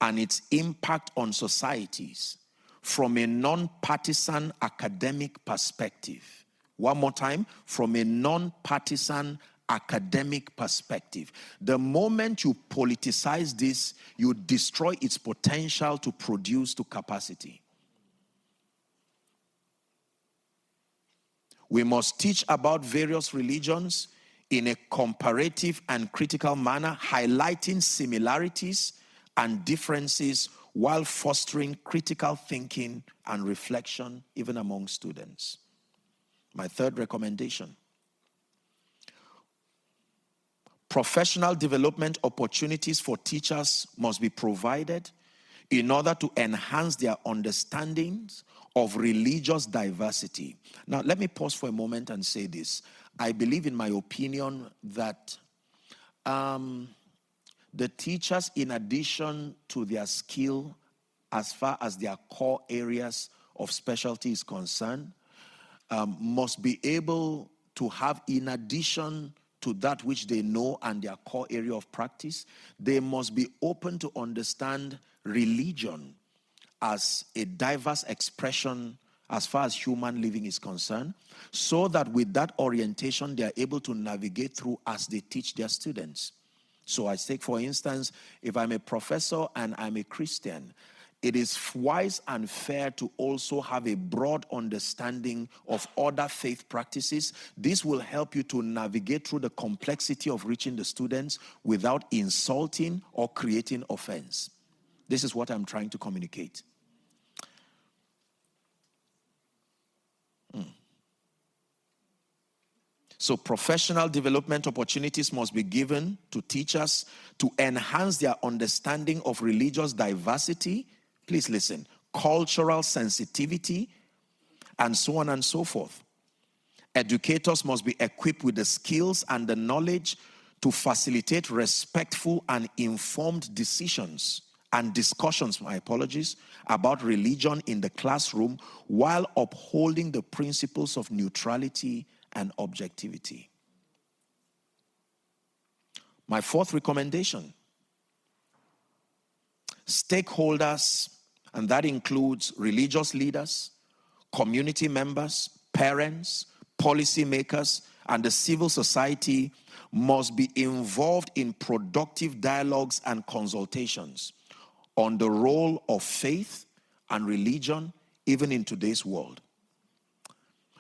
and its impact on societies from a non-partisan academic perspective. One more time, from a non-partisan academic perspective. The moment you politicize this, you destroy its potential to produce to capacity. We must teach about various religions in a comparative and critical manner, highlighting similarities and differences while fostering critical thinking and reflection even among students. My third recommendation: professional development opportunities for teachers must be provided in order to enhance their understandings of religious diversity. Now, let me pause for a moment and say this. I believe, in my opinion, that the teachers, in addition to their skill as far as their core areas of specialty is concerned, must be able to have, in addition to that which they know and their core area of practice, they must be open to understand religion as a diverse expression as far as human living is concerned, so that with that orientation, they are able to navigate through as they teach their students. So I take, for instance, if I'm a professor and I'm a Christian, it is wise and fair to also have a broad understanding of other faith practices. This will help you to navigate through the complexity of reaching the students without insulting or creating offense. This is what I'm trying to communicate. So professional development opportunities must be given to teachers to enhance their understanding of religious diversity, please listen, cultural sensitivity, and so on and so forth. Educators must be equipped with the skills and the knowledge to facilitate respectful and informed decisions and discussions, about religion in the classroom while upholding the principles of neutrality and objectivity. My fourth recommendation: stakeholders, and that includes religious leaders, community members, parents, policymakers, and the civil society, must be involved in productive dialogues and consultations on the role of faith and religion even in today's world.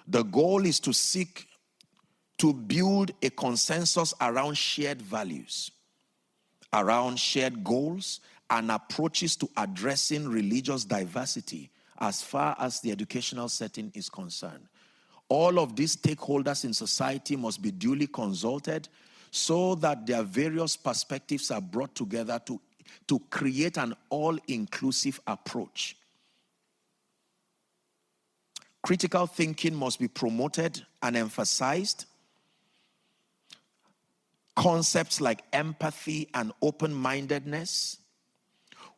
The goal is to seek to build a consensus around shared values, around shared goals, and approaches to addressing religious diversity as far as the educational setting is concerned. All of these stakeholders in society must be duly consulted so that their various perspectives are brought together to create an all-inclusive approach. Critical thinking must be promoted and emphasized. Concepts like empathy and open-mindedness,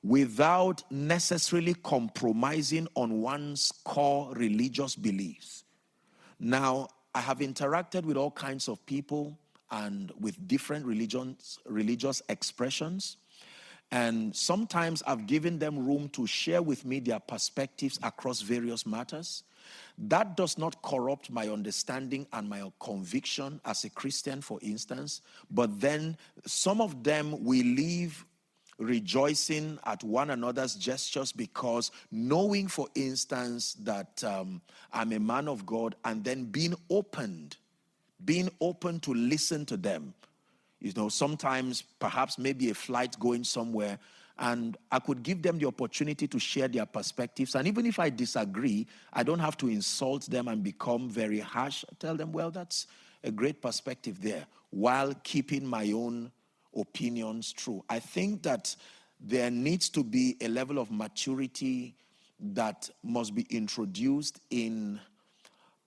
without necessarily compromising on one's core religious beliefs. Now, I have interacted with all kinds of people and with different religious expressions. And sometimes I've given them room to share with me their perspectives across various matters. That does not corrupt my understanding and my conviction as a Christian, for instance. But then some of them will leave rejoicing at one another's gestures because knowing, for instance, that I'm a man of God, and then being open to listen to them. You know, sometimes perhaps maybe a flight going somewhere, and I could give them the opportunity to share their perspectives. And even if I disagree, I don't have to insult them and become very harsh. I tell them, well, that's a great perspective there, while keeping my own opinions true. I think that there needs to be a level of maturity that must be introduced in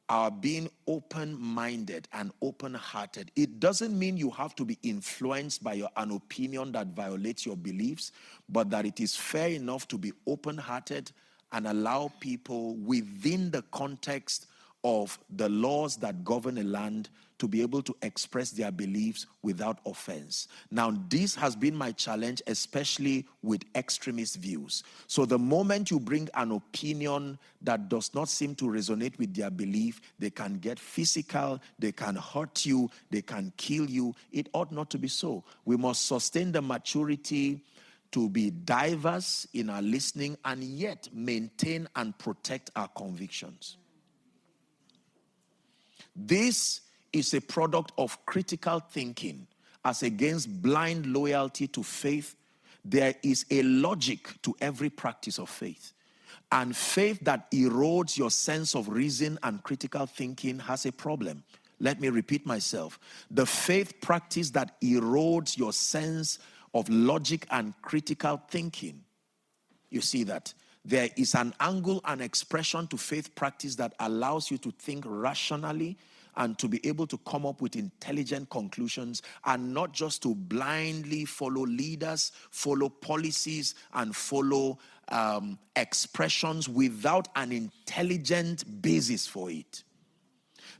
our being open-minded and open-hearted. It doesn't mean you have to be influenced by an opinion that violates your beliefs, but that it is fair enough to be open-hearted and allow people within the context of the laws that govern a land to be able to express their beliefs without offense. Now, this has been my challenge, especially with extremist views. So the moment you bring an opinion that does not seem to resonate with their belief, they can get physical, they can hurt you, they can kill you. It ought not to be so. We must sustain the maturity to be diverse in our listening and yet maintain and protect our convictions. This is a product of critical thinking as against blind loyalty to faith. There is a logic to every practice of faith. And faith that erodes your sense of reason and critical thinking has a problem. Let me repeat myself. The faith practice that erodes your sense of logic and critical thinking. You see that? There is an angle and expression to faith practice that allows you to think rationally and to be able to come up with intelligent conclusions and not just to blindly follow leaders, follow policies, and follow expressions without an intelligent basis for it.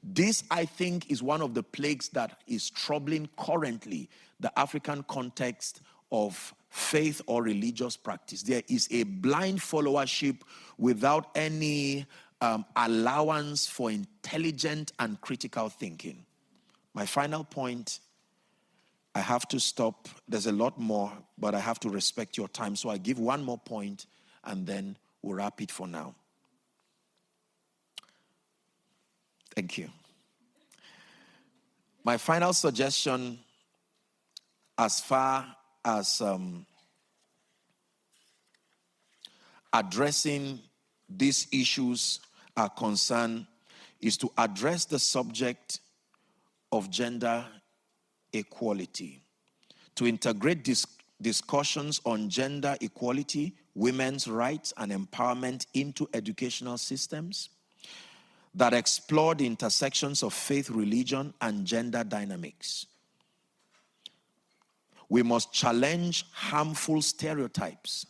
This, I think, is one of the plagues that is troubling currently the African context of faith or religious practice. There is a blind followership without any allowance for intelligent and critical thinking. My final point, I have to stop. There's a lot more, but I have to respect your time. So I give one more point and then we'll wrap it for now. Thank you. My final suggestion as far as addressing these issues are concerned is to address the subject of gender equality, to integrate discussions on gender equality, women's rights and empowerment into educational systems that explore the intersections of faith, religion, and gender dynamics. We must challenge harmful stereotypes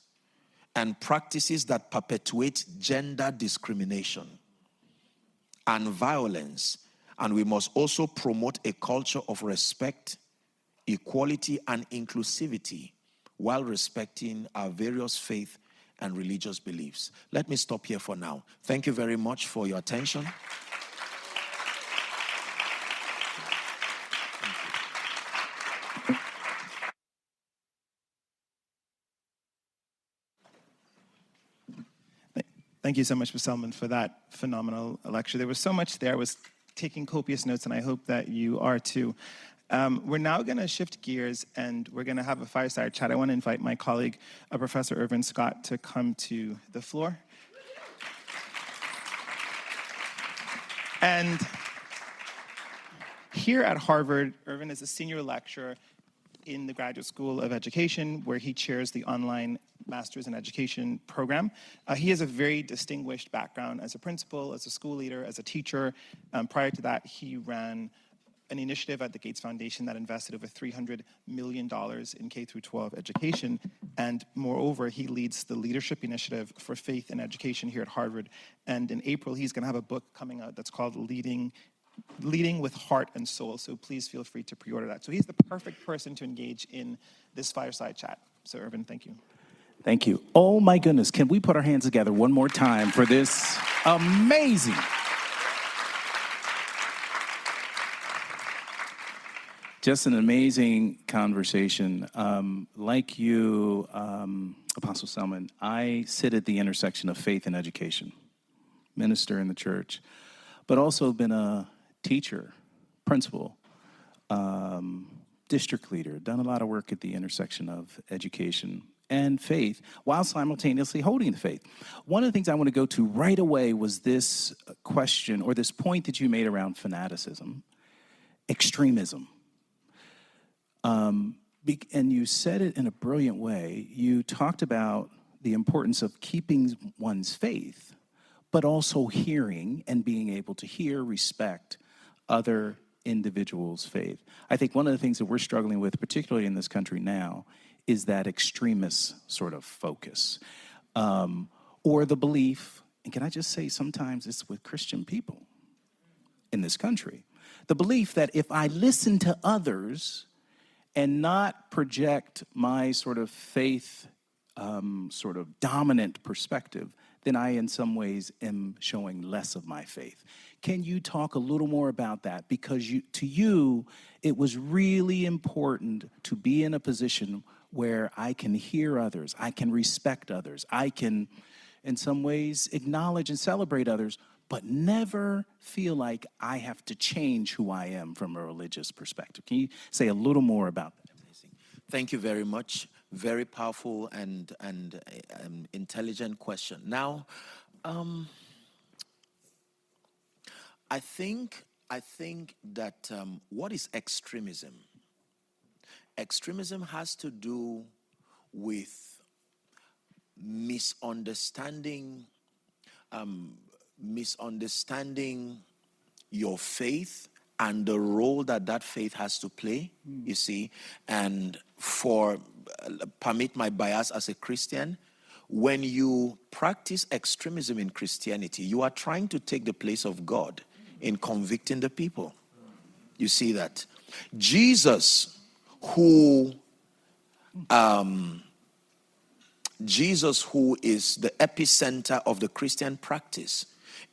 and practices that perpetuate gender discrimination and violence. And we must also promote a culture of respect, equality, and inclusivity while respecting our various faith and religious beliefs. Let me stop here for now. Thank you very much for your attention. Thank you so much, Selman, for that phenomenal lecture. There was so much there. I was taking copious notes, and I hope that you are too. We're now going to shift gears, and we're going to have a fireside chat. I want to invite my colleague, Professor Irvin Scott, to come to the floor. And here at Harvard, Irvin is a senior lecturer in the Graduate School of Education, where he chairs the online Master's in Education program. He has a very distinguished background as a principal, as a school leader, as a teacher. Prior to that, he ran an initiative at the Gates Foundation that invested over $300 million in K-12 education. And moreover, he leads the leadership initiative for faith in education here at Harvard. And in April, he's going to have a book coming out that's called Leading with Heart and Soul. So please feel free to pre-order that. So he's the perfect person to engage in this fireside chat. So Irvin, thank you. Thank you. Oh my goodness, can we put our hands together one more time for this amazing, just an amazing conversation. Like you, Apostle Selman, I sit at the intersection of faith and education, minister in the church, but also been a teacher, principal, district leader, done a lot of work at the intersection of education and faith while simultaneously holding the faith. One of the things I want to go to right away was this question or this point that you made around fanaticism, extremism. And you said it in a brilliant way. You talked about the importance of keeping one's faith, but also hearing and being able to hear, respect other individuals' faith. I think one of the things that we're struggling with, particularly in this country now, is that extremist sort of focus. Or the belief, and can I just say sometimes it's with Christian people in this country, the belief that if I listen to others and not project my sort of faith, sort of dominant perspective, then I in some ways am showing less of my faith. Can you talk a little more about that? Because to you, it was really important to be in a position where I can hear others, I can respect others, I can, in some ways, acknowledge and celebrate others, but never feel like I have to change who I am from a religious perspective. Can you say a little more about that? Thank you very much. Very powerful and intelligent question. Now, I think that what is extremism? Extremism has to do with misunderstanding your faith and the role that faith has to play, you see. And permit my bias as a Christian, when you practice extremism in Christianity, you are trying to take the place of God in convicting the people. You see that? Jesus, who is the epicenter of the Christian practice,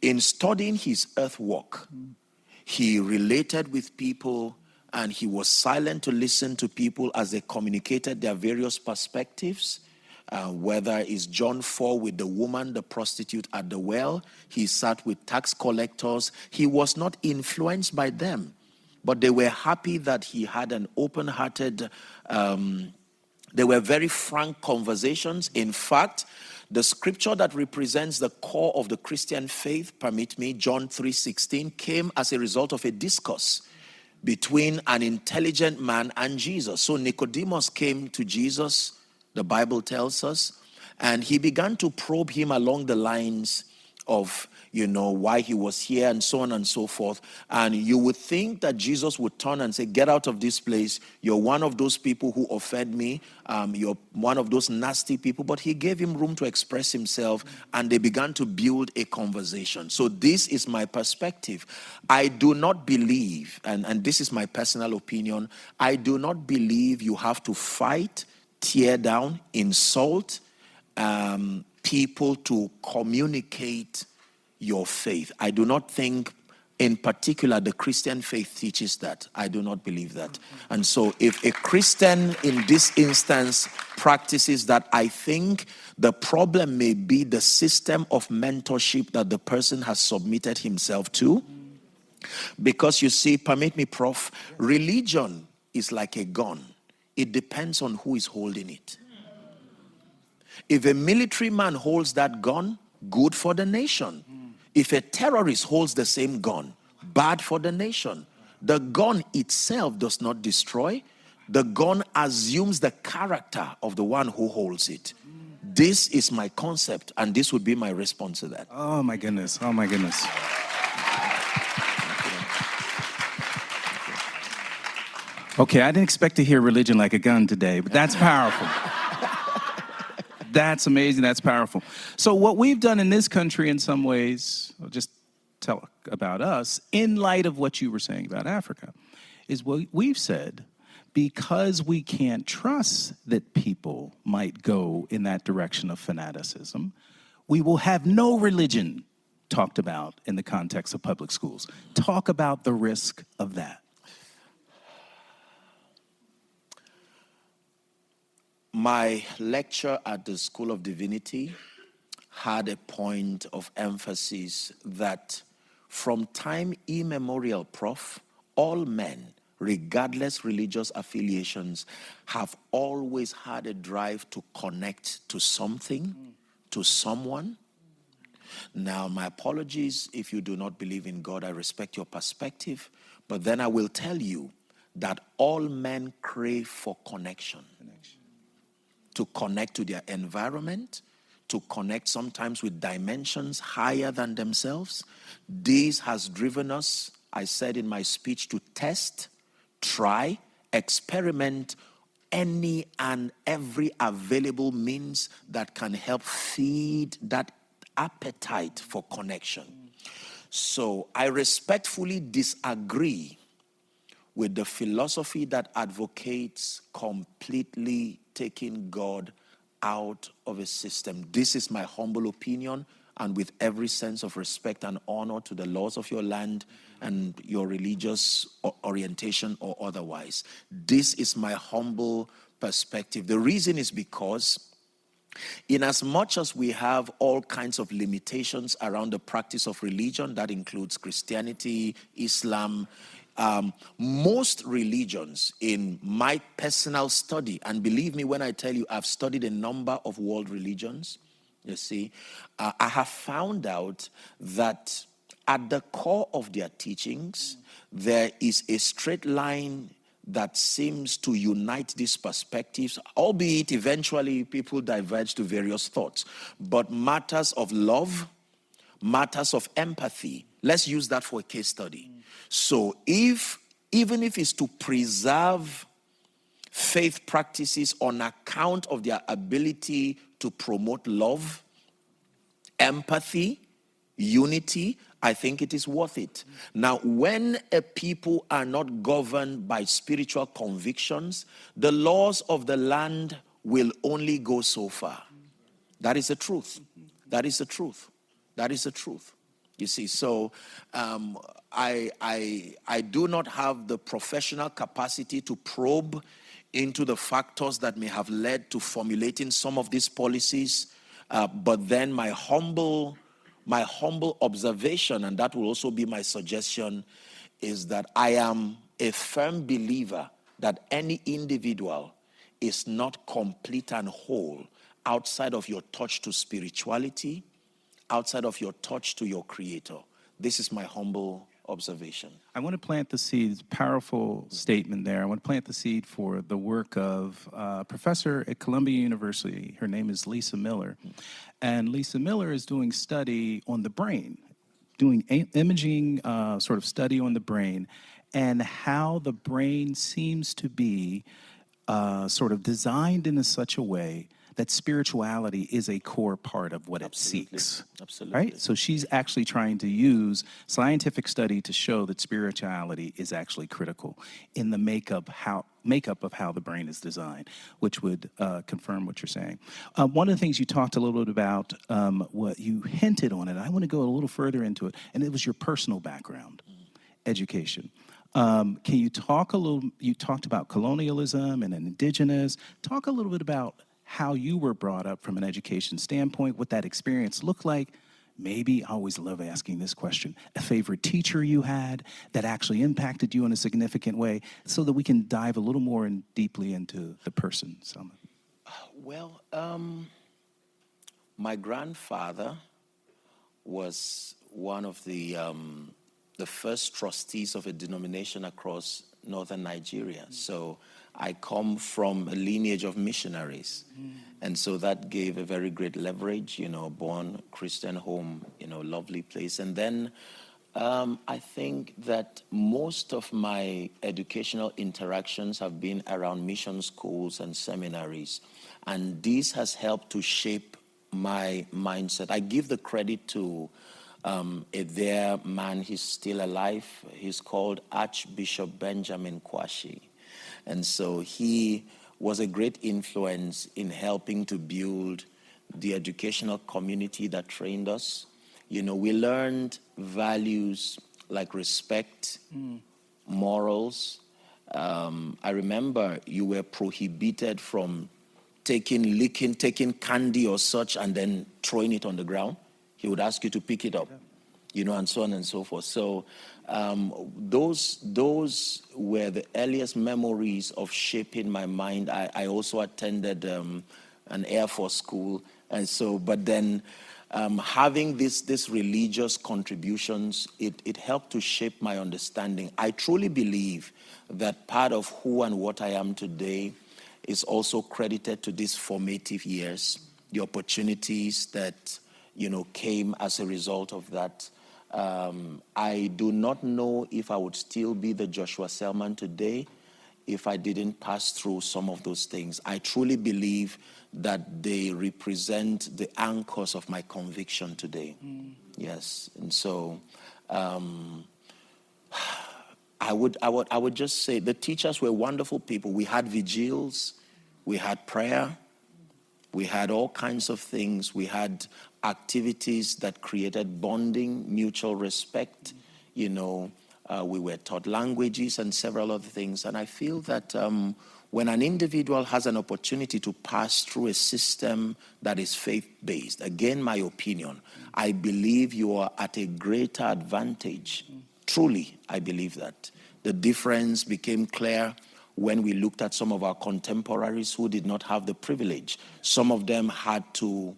in studying his earth walk, he related with people and he was silent to listen to people as they communicated their various perspectives. Whether it's John 4 with the woman, the prostitute at the well, he sat with tax collectors. He was not influenced by them, but they were happy that he had an open-hearted, they were very frank conversations. In fact, the scripture that represents the core of the Christian faith, permit me, John 3:16, came as a result of a discourse between an intelligent man and Jesus. So Nicodemus came to Jesus, the Bible tells us, and he began to probe him along the lines of, why he was here and so on and so forth. And you would think that Jesus would turn and say, get out of this place. You're one of those people who offend me. You're one of those nasty people. But he gave him room to express himself, and they began to build a conversation. So this is my perspective. I do not believe, and this is my personal opinion, I do not believe you have to fight, tear down, insult people to communicate your faith. I do not think, in particular, the Christian faith teaches that. I do not believe that. And so if a Christian in this instance practices that, I think the problem may be the system of mentorship that the person has submitted himself to. Because you see, permit me, Prof, religion is like a gun. It depends on who is holding it. If a military man holds that gun, good for the nation. If a terrorist holds the same gun, bad for the nation. The gun itself does not destroy. The gun assumes the character of the one who holds it. This is my concept, and this would be my response to that. Oh my goodness. Oh my goodness. Okay, I didn't expect to hear religion like a gun today, but that's powerful. That's amazing. That's powerful. So what we've done in this country in some ways, I'll just tell about us, in light of what you were saying about Africa, is what we've said, because we can't trust that people might go in that direction of fanaticism, we will have no religion talked about in the context of public schools. Talk about the risk of that. My lecture at the School of Divinity had a point of emphasis that from time immemorial, Prof, all men, regardless religious affiliations, have always had a drive to connect to something, to someone. Now, my apologies if you do not believe in God. I respect your perspective. But then I will tell you that all men crave for connection. To connect to their environment, to connect sometimes with dimensions higher than themselves. This has driven us, I said in my speech, to test, try, experiment any and every available means that can help feed that appetite for connection. So I respectfully disagree with the philosophy that advocates completely taking God out of a system. This is my humble opinion, and with every sense of respect and honor to the laws of your land and your religious orientation or otherwise. This is my humble perspective. The reason is because in as much as we have all kinds of limitations around the practice of religion, that includes Christianity, Islam, most religions, in my personal study, and believe me when I tell you I've studied a number of world religions, you see, I have found out that at the core of their teachings, there is a straight line that seems to unite these perspectives, albeit eventually people diverge to various thoughts. But matters of love, matters of empathy, let's use that for a case study. So even if it's to preserve faith practices on account of their ability to promote love, empathy, unity, I think it is worth it. Now, when a people are not governed by spiritual convictions, the laws of the land will only go so far. That is the truth. That is the truth. That is the truth. You see, so I do not have the professional capacity to probe into the factors that may have led to formulating some of these policies. But then my humble observation, and that will also be my suggestion, is that I am a firm believer that any individual is not complete and whole outside of your touch to spirituality, outside of your touch to your Creator. This is my humble observation. I want to plant the seed, powerful statement there. I want to plant the seed for the work of a professor at Columbia University. Her name is Lisa Miller. And Lisa Miller is doing study on the brain, doing imaging sort of study on the brain, and how the brain seems to be sort of designed in such a way that spirituality is a core part of what it seeks. Absolutely. Right? So she's actually trying to use scientific study to show that spirituality is actually critical in the makeup of how the brain is designed, which would confirm what you're saying. One of the things you talked a little bit about, what you hinted on it, I want to go a little further into it, and it was your personal background, education. Can you talk a little, you talked about colonialism and indigenous, talk a little bit about how you were brought up from an education standpoint, what that experience looked like, Maybe, I always love asking this question, a favorite teacher you had that actually impacted you in a significant way, so that we can dive a little more deeply into the person, Selman. Well, my grandfather was one of the first trustees of a denomination across northern Nigeria. So I come from a lineage of missionaries. And so that gave a very great leverage, born Christian home, lovely place. And then I think that most of my educational interactions have been around mission schools and seminaries. And this has helped to shape my mindset. I give the credit to a there man, he's still alive. He's called Archbishop Benjamin Kwashi. And so he was a great influence in helping to build the educational community that trained us. We learned values like respect, morals. I remember you were prohibited from taking candy or such and then throwing it on the ground. He would ask you to pick it up, and so on and so forth. So those were the earliest memories of shaping my mind. I also attended an Air Force school, and so, but then having this religious contributions, it helped to shape my understanding. I truly believe that part of who and what I am today is also credited to these formative years, the opportunities that came as a result of that. I do not know if I would still be the Joshua Selman today if I didn't pass through some of those things. I truly believe that they represent the anchors of my conviction today. Yes, and so I would just say the teachers were wonderful people. We had vigils, we had prayer, we had all kinds of things. We had activities that created bonding, mutual respect. We were taught languages and several other things. And I feel that when an individual has an opportunity to pass through a system that is faith-based, again, my opinion, I believe you are at a greater advantage. Truly, I believe that. The difference became clear when we looked at some of our contemporaries who did not have the privilege. Some of them had to,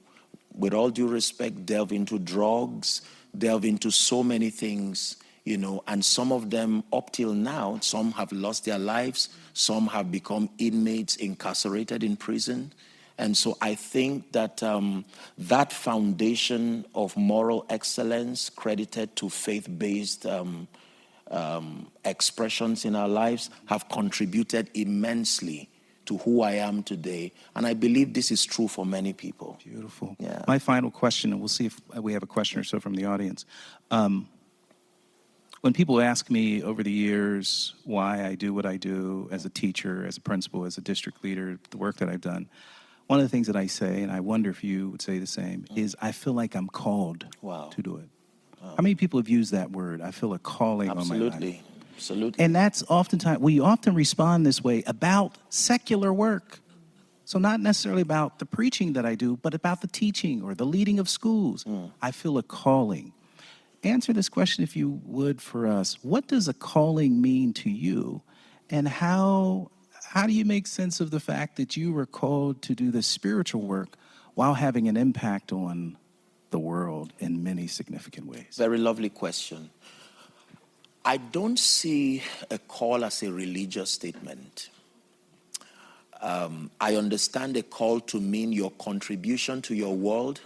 with all due respect, delve into drugs, delve into so many things, and some of them up till now, some have lost their lives, some have become inmates incarcerated in prison. And so I think that that foundation of moral excellence credited to faith-based expressions in our lives have contributed immensely to who I am today. And I believe this is true for many people. Beautiful. Yeah. My final question, and we'll see if we have a question or so from the audience. When people ask me over the years why I do what I do as a teacher, as a principal, as a district leader, the work that I've done, one of the things that I say, and I wonder if you would say the same, is I feel like I'm called to do it. How many people have used that word? I feel a calling on my life. Absolutely. And that's oftentimes, we often respond this way about secular work. So not necessarily about the preaching that I do, but about the teaching or the leading of schools. I feel a calling. Answer this question, if you would, for us. What does a calling mean to you? And how do you make sense of the fact that you were called to do the spiritual work while having an impact on the world in many significant ways? Very lovely question. I don't see a call as a religious statement. I understand a call to mean your contribution to your world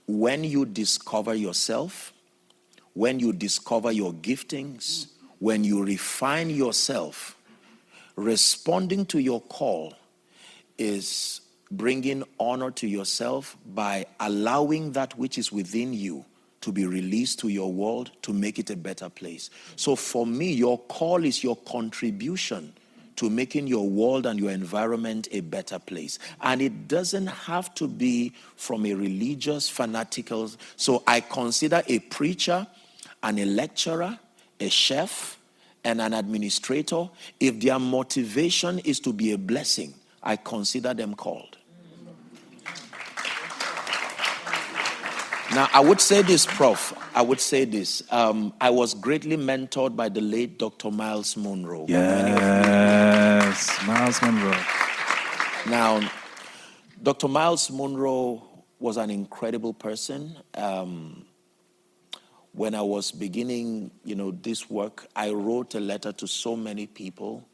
when you discover yourself, when you discover your giftings, when you refine yourself. Responding to your call is bringing honor to yourself by allowing that which is within you to be released to your world to make it a better place. So for me, your call is your contribution to making your world and your environment a better place. And it doesn't have to be from a religious, fanatical. So I consider a preacher and a lecturer, a chef, and an administrator, if their motivation is to be a blessing, I consider them called. Now, I would say this, Prof. I would say this. I was greatly mentored by the late Dr. Miles Monroe. Yes, Miles Monroe. Now, Dr. Miles Monroe was an incredible person. When I was beginning, this work, I wrote a letter to so many people,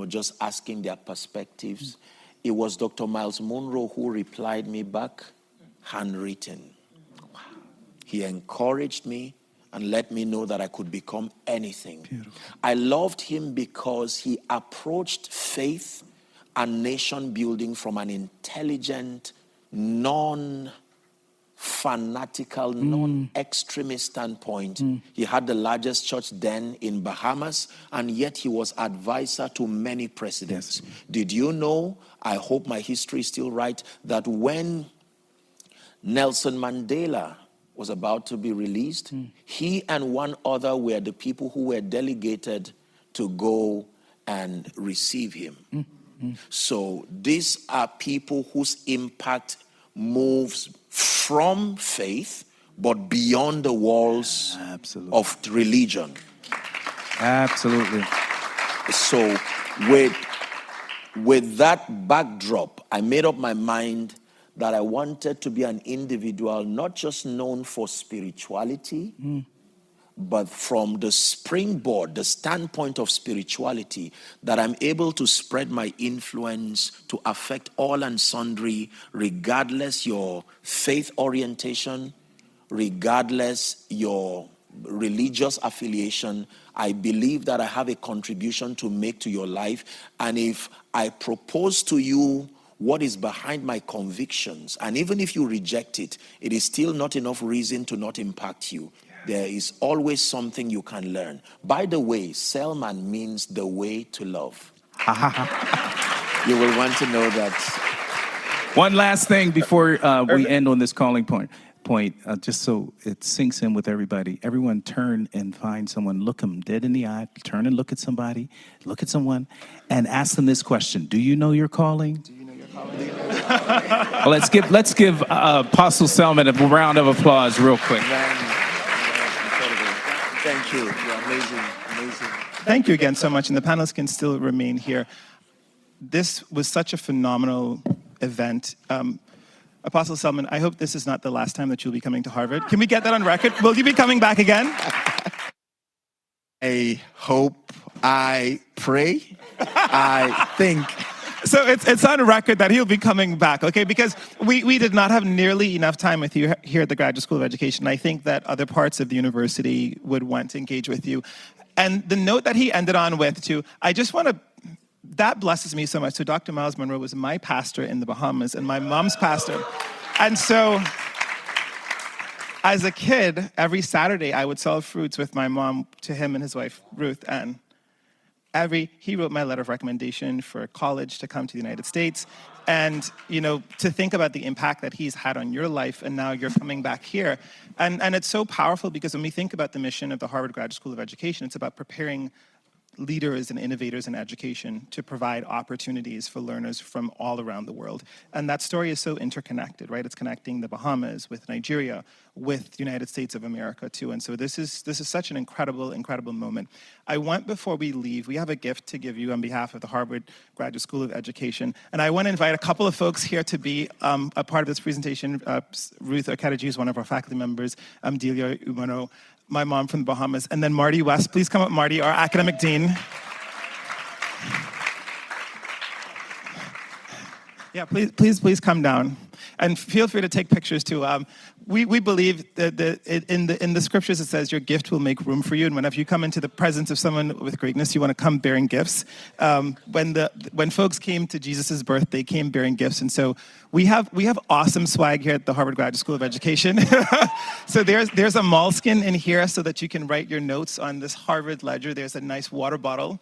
just asking their perspectives. It was Dr. Miles Monroe who replied me back, handwritten. He encouraged me and let me know that I could become anything. Beautiful. I loved him because he approached faith and nation building from an intelligent, non-fanatical, non-extremist standpoint. He had the largest church then in Bahamas, and yet he was advisor to many presidents. Yes. Did you know, I hope my history is still right, that when Nelson Mandela was about to be released, he and one other were the people who were delegated to go and receive him. So these are people whose impact moves from faith, but beyond the walls Absolutely. of religion. Absolutely. So with that backdrop, I made up my mind that I wanted to be an individual not just known for spirituality, but from the springboard, the standpoint of spirituality, that I'm able to spread my influence to affect all and sundry, regardless your faith orientation, regardless your religious affiliation. I believe that I have a contribution to make to your life. And if I propose to you what is behind my convictions, and even if you reject it, it is still not enough reason to not impact you. There is always something you can learn. By the way, Selman means the way to love. You will want to know that. One last thing before we end on this calling point, just so it sinks in with everybody. Everyone turn and find someone, look them dead in the eye, turn and look at somebody, look at someone, and ask them this question. Do you know your calling? Do you know your calling? Well, let's give Apostle Selman a round of applause real quick. Thank you. You're amazing. Thank you again so much, and the panelists can still remain here. This was such a phenomenal event. Apostle Selman, I hope this is not the last time that you'll be coming to Harvard. Can we get that on record? Will you be coming back again? I hope, I pray, I think. So it's on record that he'll be coming back, okay? Because we did not have nearly enough time with you here at the Graduate School of Education. I think that other parts of the university would want to engage with you. And the note that he ended on with, too, I just want to, that blesses me so much. So Dr. Miles Monroe was my pastor in the Bahamas and my mom's pastor. And so as a kid, every Saturday, I would sell fruits with my mom to him and his wife, Ruth Ann. He wrote my letter of recommendation for college to come to the United States. And, to think about the impact that he's had on your life, and now you're coming back here. And it's so powerful because when we think about the mission of the Harvard Graduate School of Education, it's about preparing leaders and innovators in education to provide opportunities for learners from all around the world. And that story is so interconnected, right? It's connecting the Bahamas with Nigeria, with the United States of America too. And so this is such an incredible, incredible moment. I want, before we leave, we have a gift to give you on behalf of the Harvard Graduate School of Education. And I want to invite a couple of folks here to be a part of this presentation. Ruth Okadeji is one of our faculty members, Delia Umano, my mom from the Bahamas, and then Marty West. Please come up, Marty, our academic dean. Yeah, please come down. And feel free to take pictures too. We believe that in the scriptures it says your gift will make room for you, and whenever you come into the presence of someone with greatness, you want to come bearing gifts. When folks came to Jesus' birth, they came bearing gifts, and so we have awesome swag here at the Harvard Graduate School of Education. So there's a moleskin in here so that you can write your notes on this Harvard ledger. There's a nice water bottle,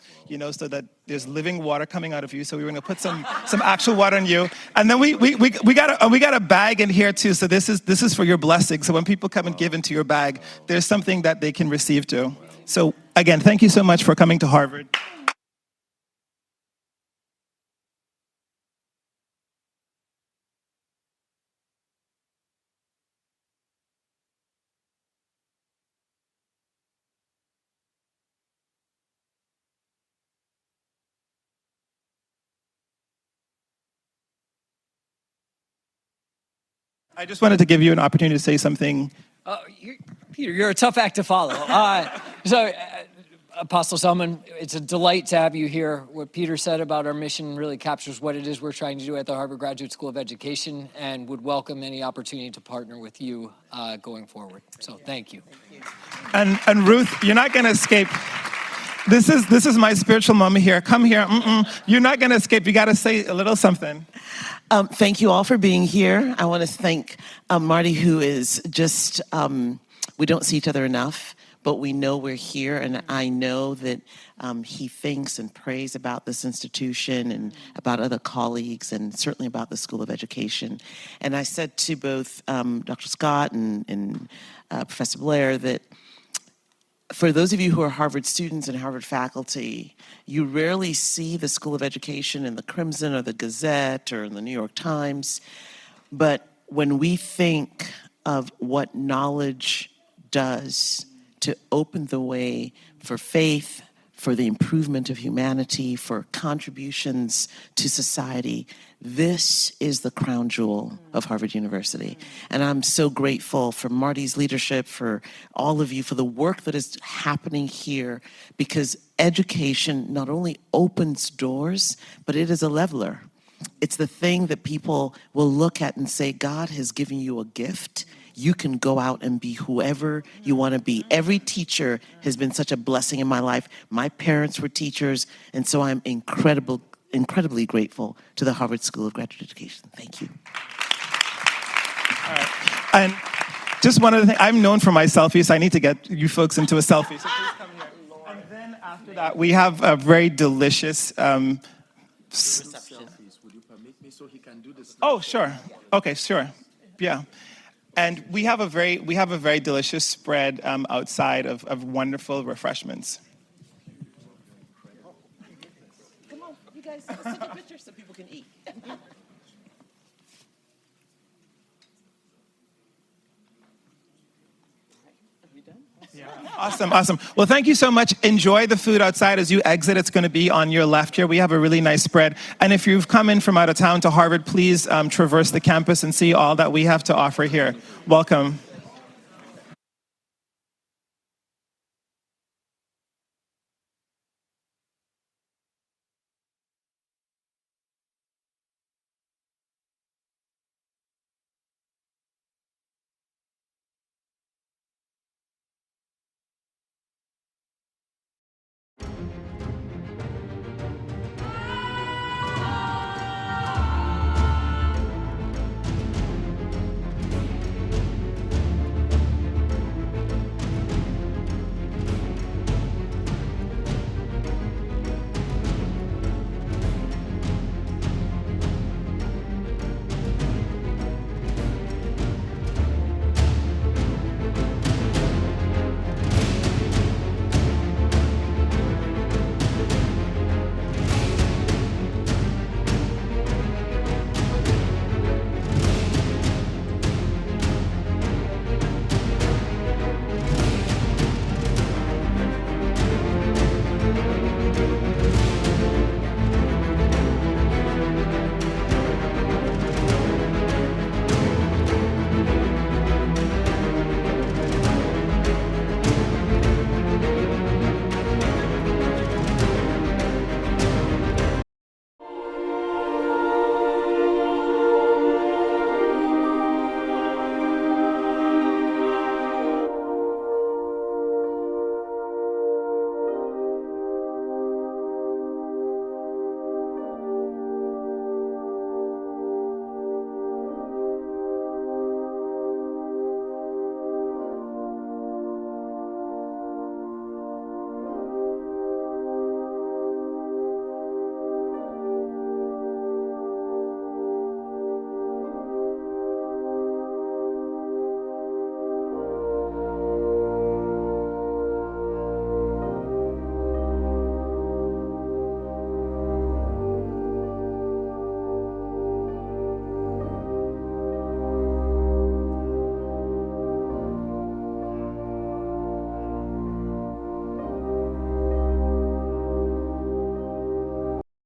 so that there's living water coming out of you. So we're going to put some actual water on you, and then we got a bag in here too. So this is for your blessing. So when people come and give into your bag, there's something that they can receive too. So again, thank you so much for coming to Harvard. I just wanted to give you an opportunity to say something. Peter, you're a tough act to follow. Apostle Selman, it's a delight to have you here. What Peter said about our mission really captures what it is we're trying to do at the Harvard Graduate School of Education, and would welcome any opportunity to partner with you going forward. So thank you. And Ruth, you're not going to escape. This is my spiritual mama here. Come here. You're not going to escape. You got to say a little something. Thank you all for being here. I want to thank Marty, who is just, we don't see each other enough, but we know we're here, and I know that he thinks and prays about this institution and about other colleagues, and certainly about the School of Education. And I said to both Dr. Scott and Professor Blair that for those of you who are Harvard students and Harvard faculty, you rarely see the School of Education in the Crimson or the Gazette or in the New York Times. But when we think of what knowledge does to open the way for faith, for the improvement of humanity, for contributions to society, this is the crown jewel of Harvard University. And I'm so grateful for Marty's leadership, for all of you, for the work that is happening here, because education not only opens doors, but it is a leveler. It's the thing that people will look at and say, God has given you a gift. You can go out and be whoever you want to be. Every teacher has been such a blessing in my life. My parents were teachers, and so I'm incredibly grateful to the Harvard School of Graduate Education. Thank you. All right. And just one other thing, I'm known for my selfies, so I need to get you folks into a selfie. So please come here. And then after that, we have a very delicious... Would you permit me so he can do this? Oh, sure. Okay, sure. Yeah. And we have a very delicious spread outside of wonderful refreshments. Come on, you guys, let's take a picture so people can eat. Awesome. Well, thank you so much. Enjoy the food outside as you exit. It's going to be on your left here. We have a really nice spread. And if you've come in from out of town to Harvard, please traverse the campus and see all that we have to offer here. Welcome.